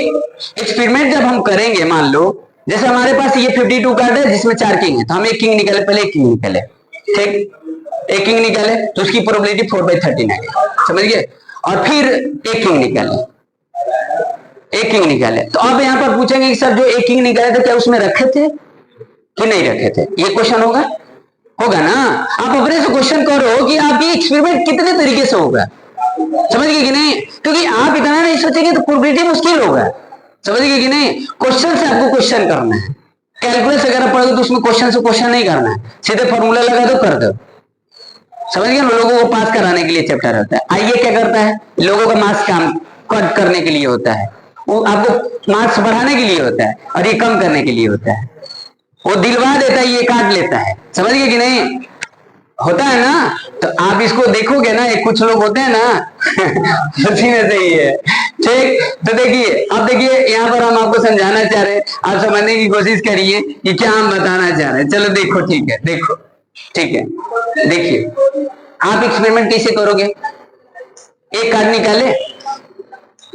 एक्सपेरिमेंट जब हम करेंगे, मान लो जैसे हमारे पास ये 52 कार्ड है जिसमें 4 किंग है, तो हम एक किंग निकाले, पहले एक किंग निकाले, ठीक, एक किंग निकाले तो उसकी प्रोबेबिलिटी 4/13 है, समझ गए। और फिर एक किंग निकाले, एक किंग निकाले, तो अब यहां पर पूछेंगे कि सर जो एक किंग निकाले थे क्या उसमें रखे थे कि नहीं रखे थे, ये क्वेश्चन होगा ना। आप अपने से क्वेश्चन करो कि आपकी एक्सपेरिमेंट कितने तरीके से होगा, समझ गए कि नहीं, क्योंकि आप इतना नहीं सोचेंगे तो प्रोबेबिलिटी मुश्किल होगा, समझ गए कि नहीं। क्वेश्चन से आपको क्वेश्चन करना है, कैलकुलस अगर पढ़ोगे तो उसमें क्वेश्चन से क्वेश्चन नहीं करना है, सीधे फॉर्मूला लगा दो कर दो, समझ गए। लोगों को पास कराने के लिए चैप्टर होता है। आइए क्या करता है, लोगों का मार्क्स काम कट करने के लिए होता है, वो आपको मार्क्स बढ़ाने के लिए होता है और ये कम करने के लिए होता है, वो दिलवा देता है, ये काट लेता है, समझ गए कि नहीं, होता है ना। तो आप इसको देखोगे ना, एक कुछ लोग होते हैं ना उसी में से ही है, ठीक। तो देखिए, अब देखिए यहाँ पर हम आपको समझाना चाह रहे हैं, आप समझने की कोशिश करिए कि क्या हम बताना चाह रहे हैं। चलो देखो, ठीक है, देखो ठीक है, देखिए आप एक्सपेरिमेंट कैसे करोगे, एक कार्ड निकाले,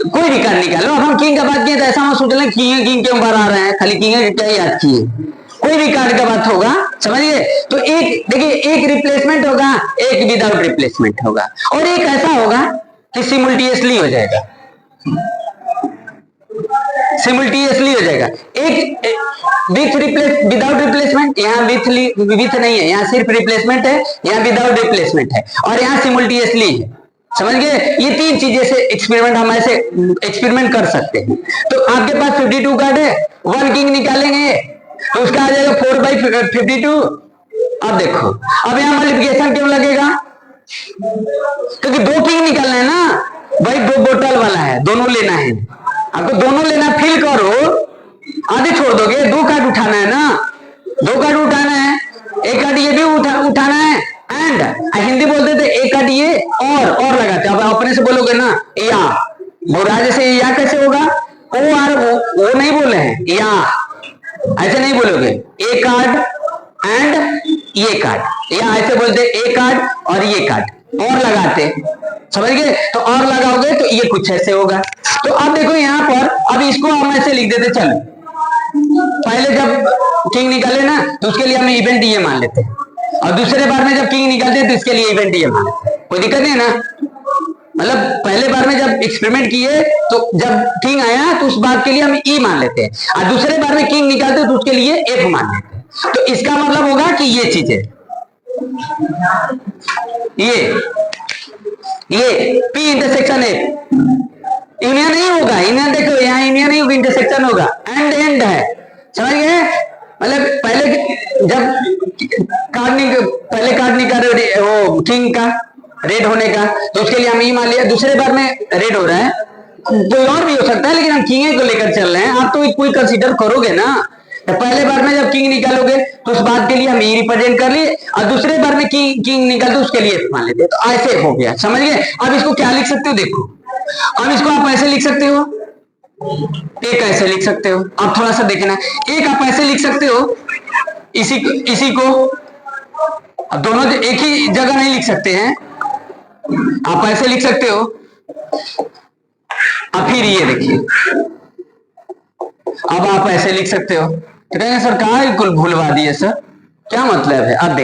कोई भी कार्ड निकालो, अब हम किंग का बात किए तो ऐसा हम सोच लें किंग क्यों बार आ रहे हैं, खाली किंग क्या याद किए, कोई भी कार्ड का बात होगा, समझिए। तो एक देखिए, एक रिप्लेसमेंट होगा, एक विदाउट रिप्लेसमेंट होगा, और एक ऐसा होगा कि सिमुल्टेनियसली हो जाएगा, सिमुल्टेनियसली हो जाएगा, एक विथ विदाउट रिप्लेसमेंट, यहाँ विथ नहीं है, यहाँ सिर्फ रिप्लेसमेंट है, यहाँ विदाउट रिप्लेसमेंट है, और यहाँ सिमुल्टेनियसली है, समझ गए। ये 3 चीजें से एक्सपेरिमेंट हम ऐसे एक्सपेरिमेंट कर सकते हैं। तो आपके पास 52 कार्ड है, 1 किंग निकालेंगे तो उसका आ जाएगा 4/52। अब देखो, अब यहां मल्टीप्लिकेशन क्यों लगेगा, क्योंकि 2 किंग निकालना है ना भाई, 2 बोतल वाला है, दोनों लेना है आपको, दोनों लेना, फिल करो, आधे छोड़ दोगे, 2 कार्ड उठाना है ना, 2 कार्ड उठाना है, एक कार्ड ये भी उठाना है, एंड हिंदी बोलते थे एक कार्ड ये और लगाते, अब अपने से बोलोगे ना या, बोरा जैसे या कैसे होगा, वो नहीं बोले हैं, या ऐसे नहीं बोलोगे, ए कार्ड एंड ये कार्ड, या ऐसे बोलते ए कार्ड और ये कार्ड, और लगाते, समझ गए? तो और लगाओगे तो ये कुछ ऐसे होगा। तो अब देखो यहाँ पर, अब इसको हम ऐसे लिख देते, चलो पहले जब किंग निकाले ना तो उसके लिए हम इवेंट ये मान लेते हैं, और दूसरे बार में जब किंग निकालते हैं तो इसके लिए इवेंट ये मान लेते हैं। कोई दिक्कत नहीं है ना? मतलब पहले बार में जब एक्सपेरिमेंट किए तो जब किंग आया तो उस बात के लिए हम ई मान लेते हैं, और दूसरे बार में किंग निकालते हैं तो उसके लिए एफ मान लेते हैं। तो इसका मतलब होगा कि ये चीज है, ये पी इंटरसेक्शन है, यूनियन नहीं होगा, यूनियन देखो यहाँ यूनियन नहीं होगा, इंटरसेक्शन होगा, एंड एंड है, समझ गए? मतलब पहले जब पहले कार्ड निकाले वो किंग का रेड होने का तो उसके लिए हम ई मान लिया, दूसरे बार में रेड हो रहा है, कोई और भी हो सकता है लेकिन हम किंग को लेकर चल रहे हैं। आप तो कोई कंसीडर करोगे ना, तो पहले बार में जब किंग निकालोगे तो उस बात के लिए हम ई रिप्रेजेंट कर लिए, और दूसरे बार में किंग निकाल तो उसके लिए एफ मान लेते, तो ऐसे हो गया, समझ गए? अब इसको क्या लिख सकते हो, देखो अब इसको आप ऐसे लिख सकते हो, एक ऐसे लिख सकते हो, आप थोड़ा सा देखना, एक आप ऐसे लिख सकते हो, इसी को दोनों एक ही जगह नहीं लिख सकते हैं, आप ऐसे लिख सकते हो। अब फिर ये देखिए, अब आप ऐसे लिख सकते हो, तो कहेंगे सर कहाँ कुल भूलवा दिए सर, क्या मतलब है? अब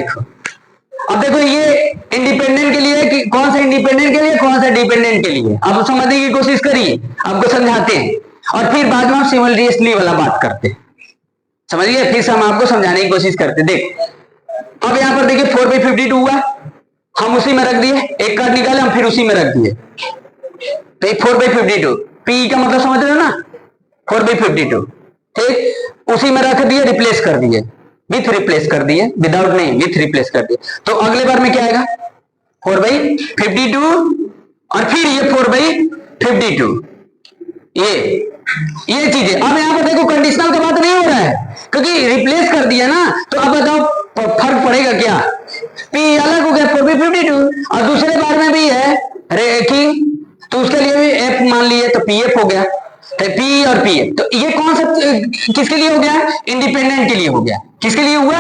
देखो ये इंडिपेंडेंट के लिए कि कौन सा इंडिपेंडेंट के लिए, कौन सा डिपेंडेंट के लिए, आप समझने की कोशिश करिए, आपको समझाते हैं और फिर बाद में हम सिमल्टेनियसली वाला बात करते हैं, समझिए? फिर से हम आपको समझाने की कोशिश करते हैं। देख अब यहाँ पर देखिए 4/52 हुआ, हम उसी में रख दिए, एक कार्ड निकाले हम फिर उसी में रख दिए, तो 4/52 पी का मतलब समझ रहे हो ना, 4/52 ठीक, उसी में रख दिए, रिप्लेस कर दिए, विथ रिप्लेस कर दिए, विदाउट नहीं, विथ रिप्लेस कर दिए। तो अगले बार में क्या आएगा, 4/52 और फिर ये 4/52, ये चीज है। अब यहाँ पर देखो कंडीशनल का बात नहीं हो रहा है क्योंकि रिप्लेस कर दिया ना, तो अब बताओ फर्क पड़ेगा क्या, पी अलग हो गया 4/52, और दूसरे बार में भी है रेखी तो उसके लिए भी एफ मान लिए, तो पी एफ हो गया, पी और पी एफ। तो ये कौन सा किसके लिए हो गया, इंडिपेंडेंट के लिए हो गया, किसके लिए हुआ,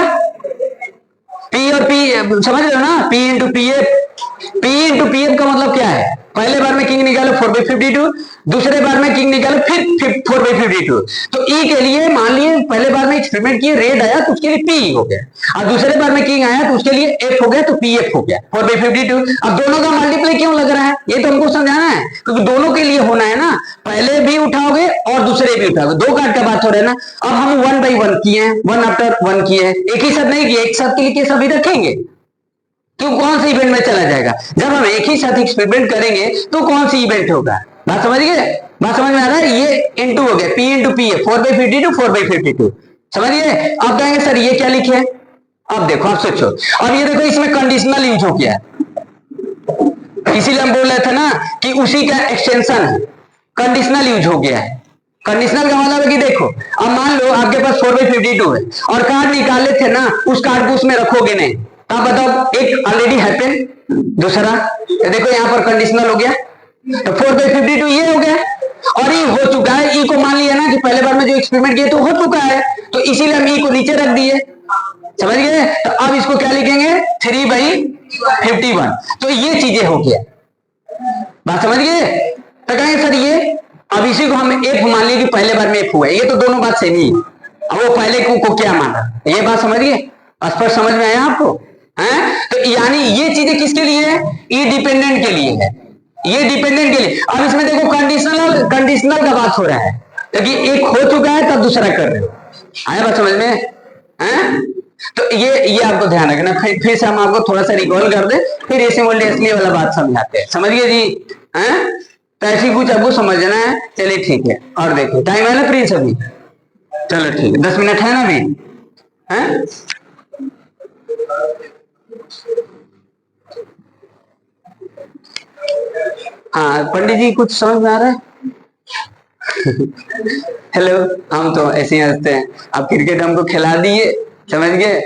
पी और पी, समझ रहे हो ना, पी इंटू पी एफ का मतलब क्या है, पहले बार में किंग निकालो 4/52, दूसरे बार में किंग निकालो फिर 4/52, तो ई के लिए मान लिए पहले बार में एक्सपेरिमेंट किए, रेड आया तो उसके लिए पी हो गया, और दूसरे बार में किंग आया तो उसके लिए एफ हो गया, तो पी एफ हो गया 4/52। अब दोनों का मल्टीप्लाई क्यों लग रहा है, ये तो हमको समझाना है, क्योंकि दोनों के लिए होना है ना, पहले भी उठाओगे और दूसरे भी उठाओगे, दो कार्ड का बात हो रहा है ना। अब हम 1 by 1 किए, 1 after 1 किए, एक ही साथ नहीं किए, एक साथ के लिए सभी रखेंगे, क्यों, कौन सी इवेंट में चला जाएगा, जब हम एक ही साथ एक्सपेरिमेंट करेंगे तो कौन सी इवेंट होगा, बात समझ गए, बात समझ में आ रहा है? ये इंटू हो गया, पी इंटू पी है 4/52 4/52, समझिए? आप कहेंगे सर ये क्या लिखे, अब देखो आप सोचो, अब ये देखो इसमें कंडीशनल यूज हो गया, इसीलिए हम बोल रहे थे ना कि उसी का एक्सटेंशन है, कंडीशनल यूज हो गया है। कंडीशनल का मतलब है कि देखो अब मान लो आपके पास 4/52 है और कार्ड निकाले थे ना, उस कार्ड को उसमें रखोगे नहीं, तो आप बताओ एक ऑलरेडी हैपेन, दूसरा तो देखो यहाँ पर कंडीशनल हो गया, तो 4/52 ये हो गया, और ये हो चुका है, ई को मान लिया ना कि पहले बार में जो एक्सपेरिमेंट किए तो हो चुका है, तो इसीलिए हम ई को नीचे रख दिए, समझ गए? तो अब इसको क्या लिखेंगे, 3/51, तो ये चीजें हो गया, बात समझ गए? तो कहेंगे सर ये, अब इसी को हम एफ मान लिए कि पहले बार में एफ हुआ, ये तो दोनों बात सेम ही है, अब वो पहले को क्या माना, ये बात समझ गए, स्पष्ट समझ में आया आपको हैं? तो यानी ये चीजें किसके लिए है, ई डिपेंडेंट के लिए है, ये डिपेंडेंट के लिए। अब इसमें देखो कंडीशनल का बात हो रहा है, क्योंकि एक हो चुका है तब दूसरा कर रहे हो, आया बात समझ में हैं? तो ये आपको ध्यान रखना, फिर से हम आपको थोड़ा सा रिकॉल कर दे, फिर ये सिमुलेटेसली वाला बात समझाते हैं, समझ गए जी हैं? तो ऐसी कुछ आपको समझना है, चलिए ठीक है। और देखो टाइम है ना प्रिंस अभी, चलो ठीक है 10 मिनट है ना अभी, हैं? हाँ पंडित जी कुछ समझ में आ रहा है? हेलो, हम तो ऐसे ही हंसते हैं, आप क्रिकेट हमको खिला दिए, समझ गए,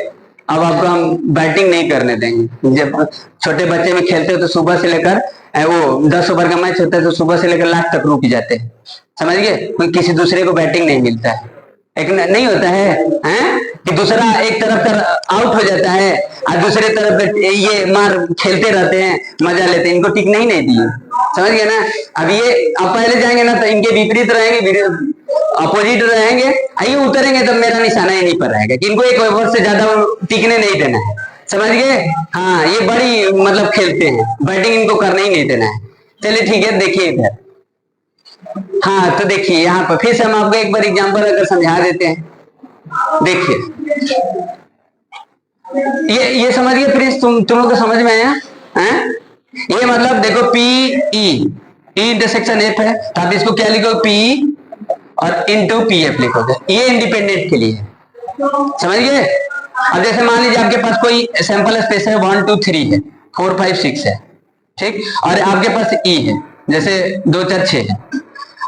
अब आपको हम बैटिंग नहीं करने देंगे। जब छोटे बच्चे में खेलते हो तो सुबह से लेकर वो 10 ओवर का मैच होता है तो सुबह से लेकर लास्ट तक रुक जाते हैं, समझ गए, कोई किसी दूसरे को बैटिंग नहीं मिलता है, एक नहीं होता है, हैं? कि दूसरा एक तरफ आउट हो जाता है और दूसरे तरफ ये मार खेलते रहते हैं, मजा लेते हैं, इनको टिकने ही नहीं दिए। समझ गए ना? अब ये अब पहले जाएंगे ना तो इनके विपरीत रहेंगे, अपोजिट रहेंगे, ये उतरेंगे तो मेरा निशाना यहीं पर रहेगा कि इनको एक ओवर से ज्यादा टिकने नहीं देना है। समझ गए? हाँ, ये बड़ी मतलब खेलते हैं, बैटिंग इनको करने ही नहीं देना है। चलिए ठीक है, देखिए इधर। हाँ तो देखिए यहाँ पर फिर से हम आपको एक बार एग्जांपल अगर समझा देते हैं। देखिए ये समझिए प्रिंस, तुम लोग को समझ में आया हैं? ये मतलब देखो पी ई इंटरसेक्शन एफ है, तो आप इसको क्या लिखो, पी और इनटू पी एफ लिखोगे, ये इंडिपेंडेंट के लिए है। समझ गए? अब जैसे मान लीजिए आपके पास कोई सैंपल स्पेस है 1 2 3 है, 4 5 6 है, ठीक, और आपके पास ई है जैसे 2 4 6 है,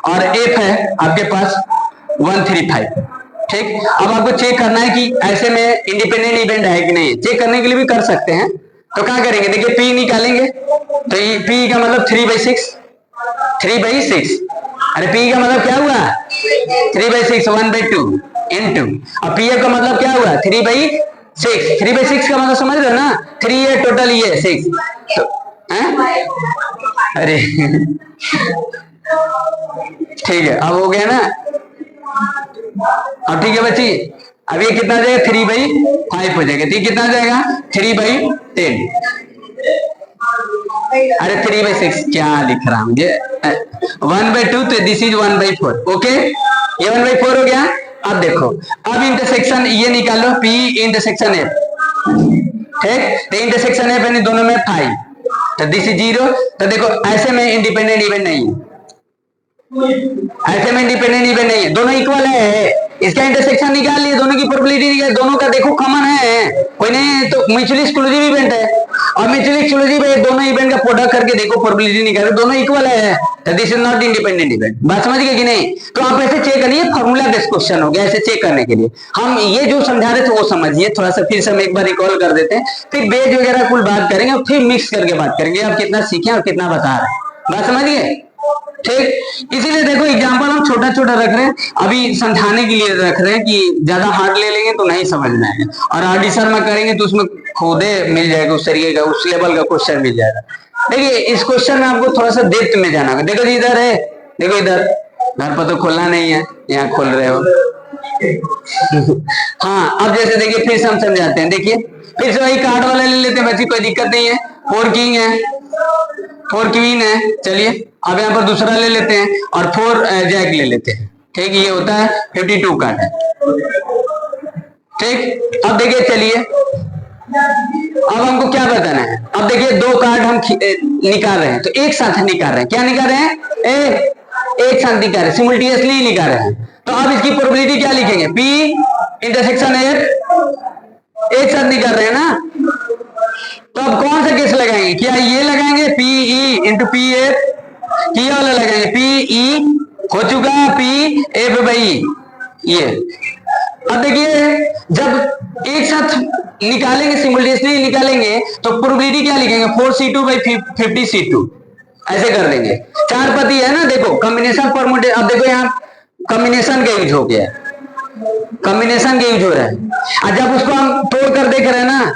और एफ है आपके पास 1 3 5 है, ठीक। अब आपको चेक करना है कि ऐसे में इंडिपेंडेंट इवेंट है कि नहीं। चेक करने के लिए भी कर सकते हैं, तो क्या करेंगे, देखिए पी निकालेंगे तो ये पी का मतलब 3/6, 3/6। अरे पी का मतलब क्या हुआ, 3/6, 1/2 इनटू, अब पी का मतलब क्या हुआ, 3/6। 3/6 का मतलब समझ रहे हो ना, 3 है टोटल, ये 6 तो, अरे ठीक है, अब हो गया ना। अब ठीक है बच्ची, अब ये कितना जाएगा, 3/5 हो जाएगा, ठीक, कितना जाएगा 3/10। अरे 3/6 क्या लिख रहा हूं, ये 1/2, तो दिस इज 1/4। ओके, ये 1/4 हो गया। अब देखो, अब इंटरसेक्शन ये निकालो, P इंटरसेक्शन F, ठीक, तो इंटरसेक्शन F यानी दोनों में 5, तो दिस इज 0। तो देखो ऐसे में इंडिपेंडेंट इवेंट नहीं है, ऐसे में इंडिपेंडेंट इवेंट नहीं है, दोनों इक्वल है। इसका इंटरसेक्शन निकाल लिए, दोनों की प्रोबेबिलिटी निकाल, दोनों का देखो कॉमन है, कोई नहीं है तो म्यूचुअली एक्सक्लूसिव इवेंट है। और म्यूचुअली एक्सक्लूसिव है, दोनों इवेंट का प्रोडक्ट करके देखो प्रोबेबिलिटी निकालो, दोनों इक्वल है, तो this is not independent event. बात समझ गए कि नहीं? तो आप ऐसे चेक करिए, फॉर्मूला बेस्ड क्वेश्चन हो गया, ऐसे चेक करने के लिए हम ये जो समझा रहे थे वो समझिए, थोड़ा सा फिर से हम एक बार रिकॉल कर देते हैं, फिर बेज वगैरह कुल बात करेंगे और फिर मिक्स करके बात करेंगे, आप कितना सीखे और कितना बता रहे हैं। बात समझ गए? ठीक, इसीलिए देखो एग्जाम्पल हम छोटा छोटा रख रहे हैं, अभी समझाने के लिए रख रहे हैं कि ज्यादा हार्ड ले लेंगे तो नहीं समझ में आएगा, और आरडी शर्मा करेंगे तो उसमें खुदे मिल जाएगा, उस तरीके का उस लेवल का क्वेश्चन मिल जाएगा। देखिए इस क्वेश्चन में आपको थोड़ा सा डेप्थ में जाना होगा। देखो जी इधर है, देखो इधर, घर पर तो खोलना नहीं है, यहाँ खोल रहे हो। हाँ, अब जैसे देखिए फिर से हम समझाते हैं, देखिए फिर से वही कार्ड वाला ले लेते हैं, बच्ची कोई दिक्कत नहीं है। 4 किंग है, 4 क्वीन है, चलिए अब यहाँ पर दूसरा ले लेते हैं और 4 जैक ले लेते हैं, ठीक, ये होता है 52 कार्ड है, ठीक। अब देखिए चलिए, अब हमको क्या बताना है, अब देखिए 2 कार्ड हम निकाल रहे हैं, तो एक साथ निकाल रहे हैं, क्या निकाल रहे हैं, एक साथ निकाल रहे हैं, सिमुल्टेनियसली निकाल रहे हैं। तो अब इसकी प्रोबेबिलिटी क्या लिखेंगे, P इंटरसेक्शन F, एक साथ निकाल रहे हैं ना, तो अब कौन सा केस लगाएंगे, क्या ये लगाएंगे PE इंटू PF, क्या वाला लगाएंगे PE, हो चुका PF/E, ये। अब देखिए जब एक साथ निकालेंगे, सिमुलेटेनियसली निकालेंगे, तो प्रोबेबिलिटी क्या लिखेंगे, 4C2/50C2, ऐसे कर देंगे। 4 पति है ना, देखो कॉम्बिनेशन परमुटेशन, अब देखो यहाँ कॉम्बिनेशन का यूज हो गया, कॉम्बिनेशन का यूज हो रहा है, और जब उसको हम तोड़ कर देख रहे हैं ना,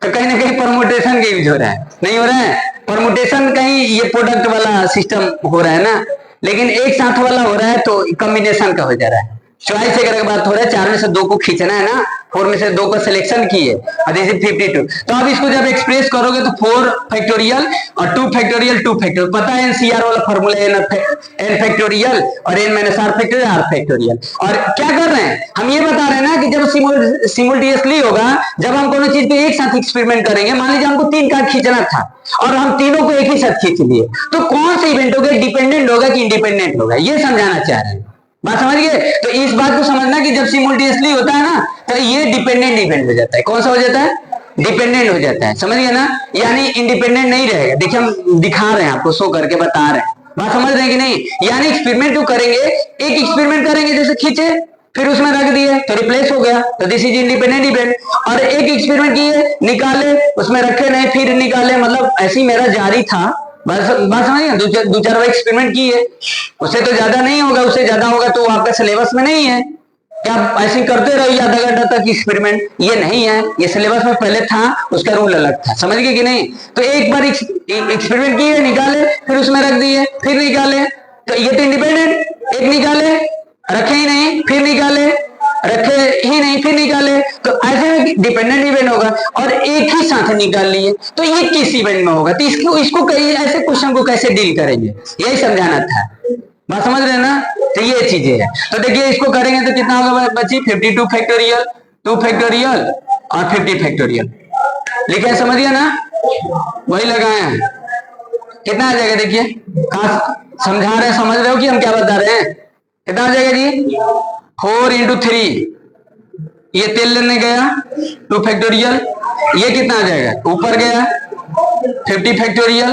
तो कहीं ना कहीं परमुटेशन का यूज हो रहा है, नहीं हो रहा है परमुटेशन, कहीं ये प्रोडक्ट वाला सिस्टम हो रहा है ना, लेकिन एक साथ वाला हो रहा है तो कॉम्बिनेशन का हो जा रहा है। चॉइस अगर बात हो रहा है, 4 में से 2 को खींचना है ना, 4 में से 2 को सिलेक्शन किए और जैसे 52, तो अब इसको जब एक्सप्रेस करोगे तो 4 फैक्टोरियल और 2 फैक्टोरियल 2 फैक्टोरियल, पता है एनसीआर वाला फॉर्मूला, n फैक्टोरियल और n - r factorial r factorial. और क्या कर रहे हैं हम, ये बता रहे हैं ना कि जब सिमुल्टेनियसली होगा, जब हम कोनो चीज पे एक साथ एक्सपेरिमेंट करेंगे, मान लीजिए हमको 3 कार्ड खींचना था और हम तीनों को एक ही साथ खींच लिए, तो कौन सा इवेंट होगा, डिपेंडेंट होगा कि इंडिपेंडेंट होगा, ये समझाना चाह रहे हैं। बात समझ गए? तो इस बात को समझना कि जब सिमुल्टेनियसली होता है ना, तो ये डिपेंडेंट इवेंट हो जाता है। कौन सा हो जाता है, डिपेंडेंट हो जाता है, समझ गए ना, यानी इंडिपेंडेंट नहीं रहेगा। देखिए हम दिखा रहे हैं आपको, शो करके बता रहे हैं, बात समझ रहे हैं कि नहीं। यानी एक्सपेरिमेंट जो करेंगे, एक एक्सपेरिमेंट करेंगे, जैसे खींचे फिर उसमें रख दिए तो रिप्लेस हो गया, तो दिस इज इंडिपेंडेंट इवेंट। और एक एक्सपेरिमेंट किए, निकाले, उसमें रखे नहीं, फिर निकाले, मतलब ऐसे ही मेरा जारी था। बात समझिए, 2-4 बार एक्सपेरिमेंट किए, उससे तो ज्यादा नहीं होगा, उससे ज्यादा होगा तो आपका सिलेबस में नहीं है, क्या आप ऐसे करते रहिए आधा घंटा तक एक्सपेरिमेंट? ये नहीं है, ये सिलेबस में पहले था, उसका रूल अलग था, समझ गए कि नहीं? तो एक बार एक्सपेरिमेंट किए, निकाले, फिर उसमें रख दिए, फिर निकाले, तो ये तो इंडिपेंडेंट। एक निकाले, रखे ही नहीं, फिर निकाले, रखे ही नहीं, फिर निकाले, तो ऐसे डिपेंडेंट इवेंट होगा। और एक ही साथ निकाल लिए तो ये किस इवेंट में होगा? तो इसको कहीं ऐसे क्वेश्चन को कैसे डील करेंगे, यही समझाना था। बात समझ रहे हैं ना? तो ये चीजें है। तो देखिए इसको करेंगे तो कितना होगा बच्ची? 52 फैक्टोरियल, 2 फैक्टोरियल और 50 फैक्टोरियल। लिखे, समझिए ना, वही लगाए हैं। कितना आ जाएगा? देखिए समझा रहे हैं, समझ रहे हो कि हम क्या बता रहे हैं? कितना आ जाएगा जी? 4 × 3, ये तेल लेने गया 2 फैक्टोरियल, ये कितना आ जाएगा? ऊपर गया 50 फैक्टोरियल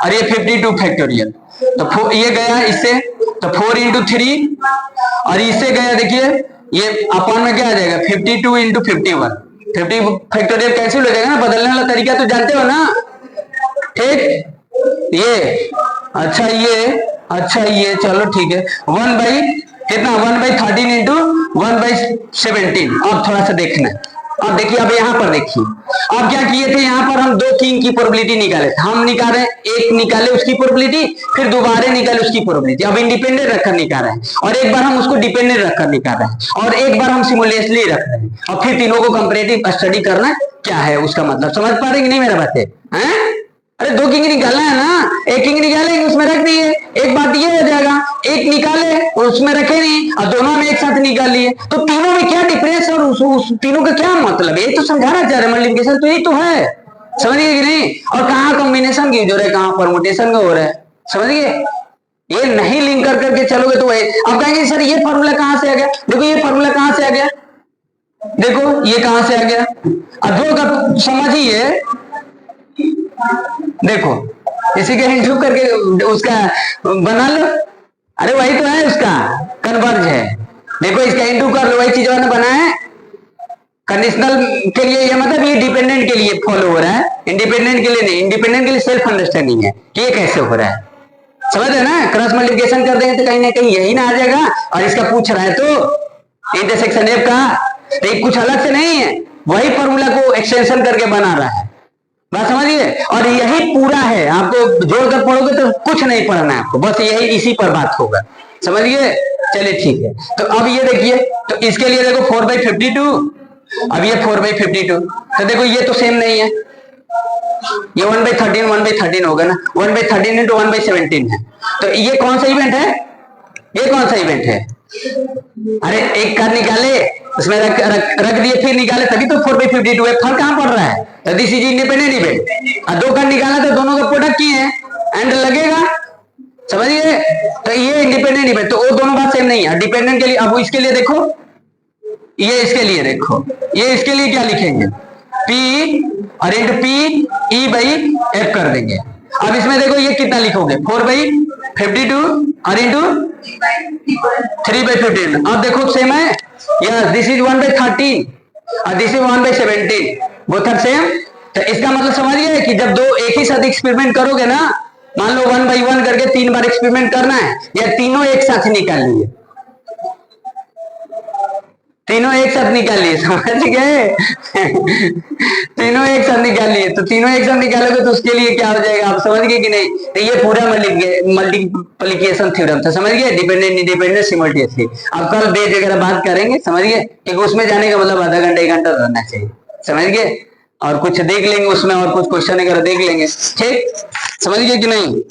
और ये 52 फैक्टोरियल। तो ये गया इससे, तो 4 × 3 और इससे गया, देखिए ये अपॉन में क्या आ जाएगा? 52 × 51। 50 फैक्टोरियल कैंसिल हो जाएगा ना, बदलने वाला तरीका तो जानते हो ना? ठीक, ये अच्छा ये चलो ठीक है। 1 बाई कितना? 1/13 × 1/17। अब थोड़ा सा देखना, अब देखिए, अब यहां पर देखिए, अब क्या किए थे? यहां पर हम 2 किंग की प्रोबेबिलिटी निकाले थे। हम निकाले, एक निकाले उसकी प्रोबेबिलिटी, फिर दोबारा निकाले उसकी प्रोबेबिलिटी। अब इंडिपेंडेंट रखकर निकाल रहे हैं, और एक बार हम उसको डिपेंडेंट रखकर निकाल रहे हैं, और एक बार हम सिमुलेटली रख रहे हैं, और फिर तीनों को कंपैरेटिव स्टडी करना क्या है उसका मतलब। समझ पा रहे कि नहीं मेरा बात है? अरे 2 किंग निकालना है ना, एक किंग निकालेंगे उसमें रख दिए, एक बात ये हो जाएगा, एक निकाले उसमें रखे नहीं और दोनों में एक साथ निकाल लिए, तो तीनों में क्या डिफरेंस और उस तीनों का क्या मतलब? ये तो समझाना चाह रहे, मल्टीप्लिकेशन तो यही तो है, समझिए कि नहीं? और कहाँ कॉम्बिनेशन की हो रहा है, कहाँ परमुटेशन का हो रहा है, समझिए? ये नहीं लिंक कर करके चलोगे तो वही। अब कहेंगे सर ये फॉर्मूला कहां से आ गया? देखो ये फॉर्मूला कहां से आ गया, देखो ये कहां से आ गया। अब दो का समझिए, देखो इसी के इंटू करके उसका बना लो। अरे वही तो है, उसका कन्वर्ज है। देखो इसका इंटू कर लो, वही चीज ने बना है। कंडीशनल के लिए ये मतलब ये डिपेंडेंट के लिए फॉलो हो रहा है, इंडिपेंडेंट के लिए नहीं। इंडिपेंडेंट के लिए सेल्फ अंडरस्टैंडिंग है कि ये कैसे हो रहा है, समझ रहे ना? क्रॉस मल्टीप्लिकेशन कर देंगे तो कहीं ना कहीं यही ना आ जाएगा। और इसका पूछ रहा है तो इंटरसेक्शन एफ का, तो कुछ अलग से नहीं है, वही फॉर्मूला को एक्सटेंशन करके बना रहा है। बात समझिए? और यही पूरा है, आपको जोड़कर पढ़ोगे तो कुछ नहीं पढ़ना है आपको, बस यही इसी पर बात होगा, समझिए? चलिए ठीक है। तो अब ये देखिए, तो इसके लिए देखो 4/52, अब ये 4/52, तो देखो ये तो सेम नहीं है, ये 1/13 1/13 होगा ना, 1/13 × 1/17 है। तो ये कौन सा इवेंट है? ये कौन सा इवेंट है? अरे एक का निकाले, उसमें रख दिए, फिर निकाले, तभी तो 4/52 है। फर्क कहां पड़ रहा है? तो दिस इज इंडिपेंडेंट इवेंट। और 2 का निकाला तो दोनों का प्रोडक्ट किए हैं, एंड लगेगा, समझिए? तो ये इंडिपेंडेंट इवेंट, तो वो दोनों बात सेम नहीं है। डिपेंडेंट के लिए, अब इसके लिए देखो, ये इसके लिए देखो, ये इसके लिए क्या लिखेंगे? P और इंटू P E/F कर देंगे। अब इसमें देखो ये कितना लिखोगे? 4/52 और इंटू 3/15। अब देखो सेम है, यस दिस इज 1/13 और this is 1/17, both are same. तो इसका मतलब समझिए कि जब दो एक ही साथ एक्सपेरिमेंट करोगे ना, मान लो 1/1 करके 3 बार एक्सपेरिमेंट करना है, या तीनों एक साथ निकाल लिए, तीनों एक साथ निकाल लिए, समझ गए? तीनों एक साथ निकाल लिए, तो तीनों एक साथ निकालोगे तो उसके लिए क्या हो जाएगा, आप समझ गए कि नहीं? तो ये पूरा मल्टीप्लिकेशन थ्योरम था, समझ गए? Dependent independent simultaneously. अब कल बेस वगैरह बात करेंगे, समझ गए? क्योंकि उसमें जाने का मतलब आधा घंटा 1 घंटा रहना चाहिए, समझ गए? और कुछ देख लेंगे उसमें, और कुछ क्वेश्चन वगैरह देख लेंगे, ठीक? समझ गए कि नहीं?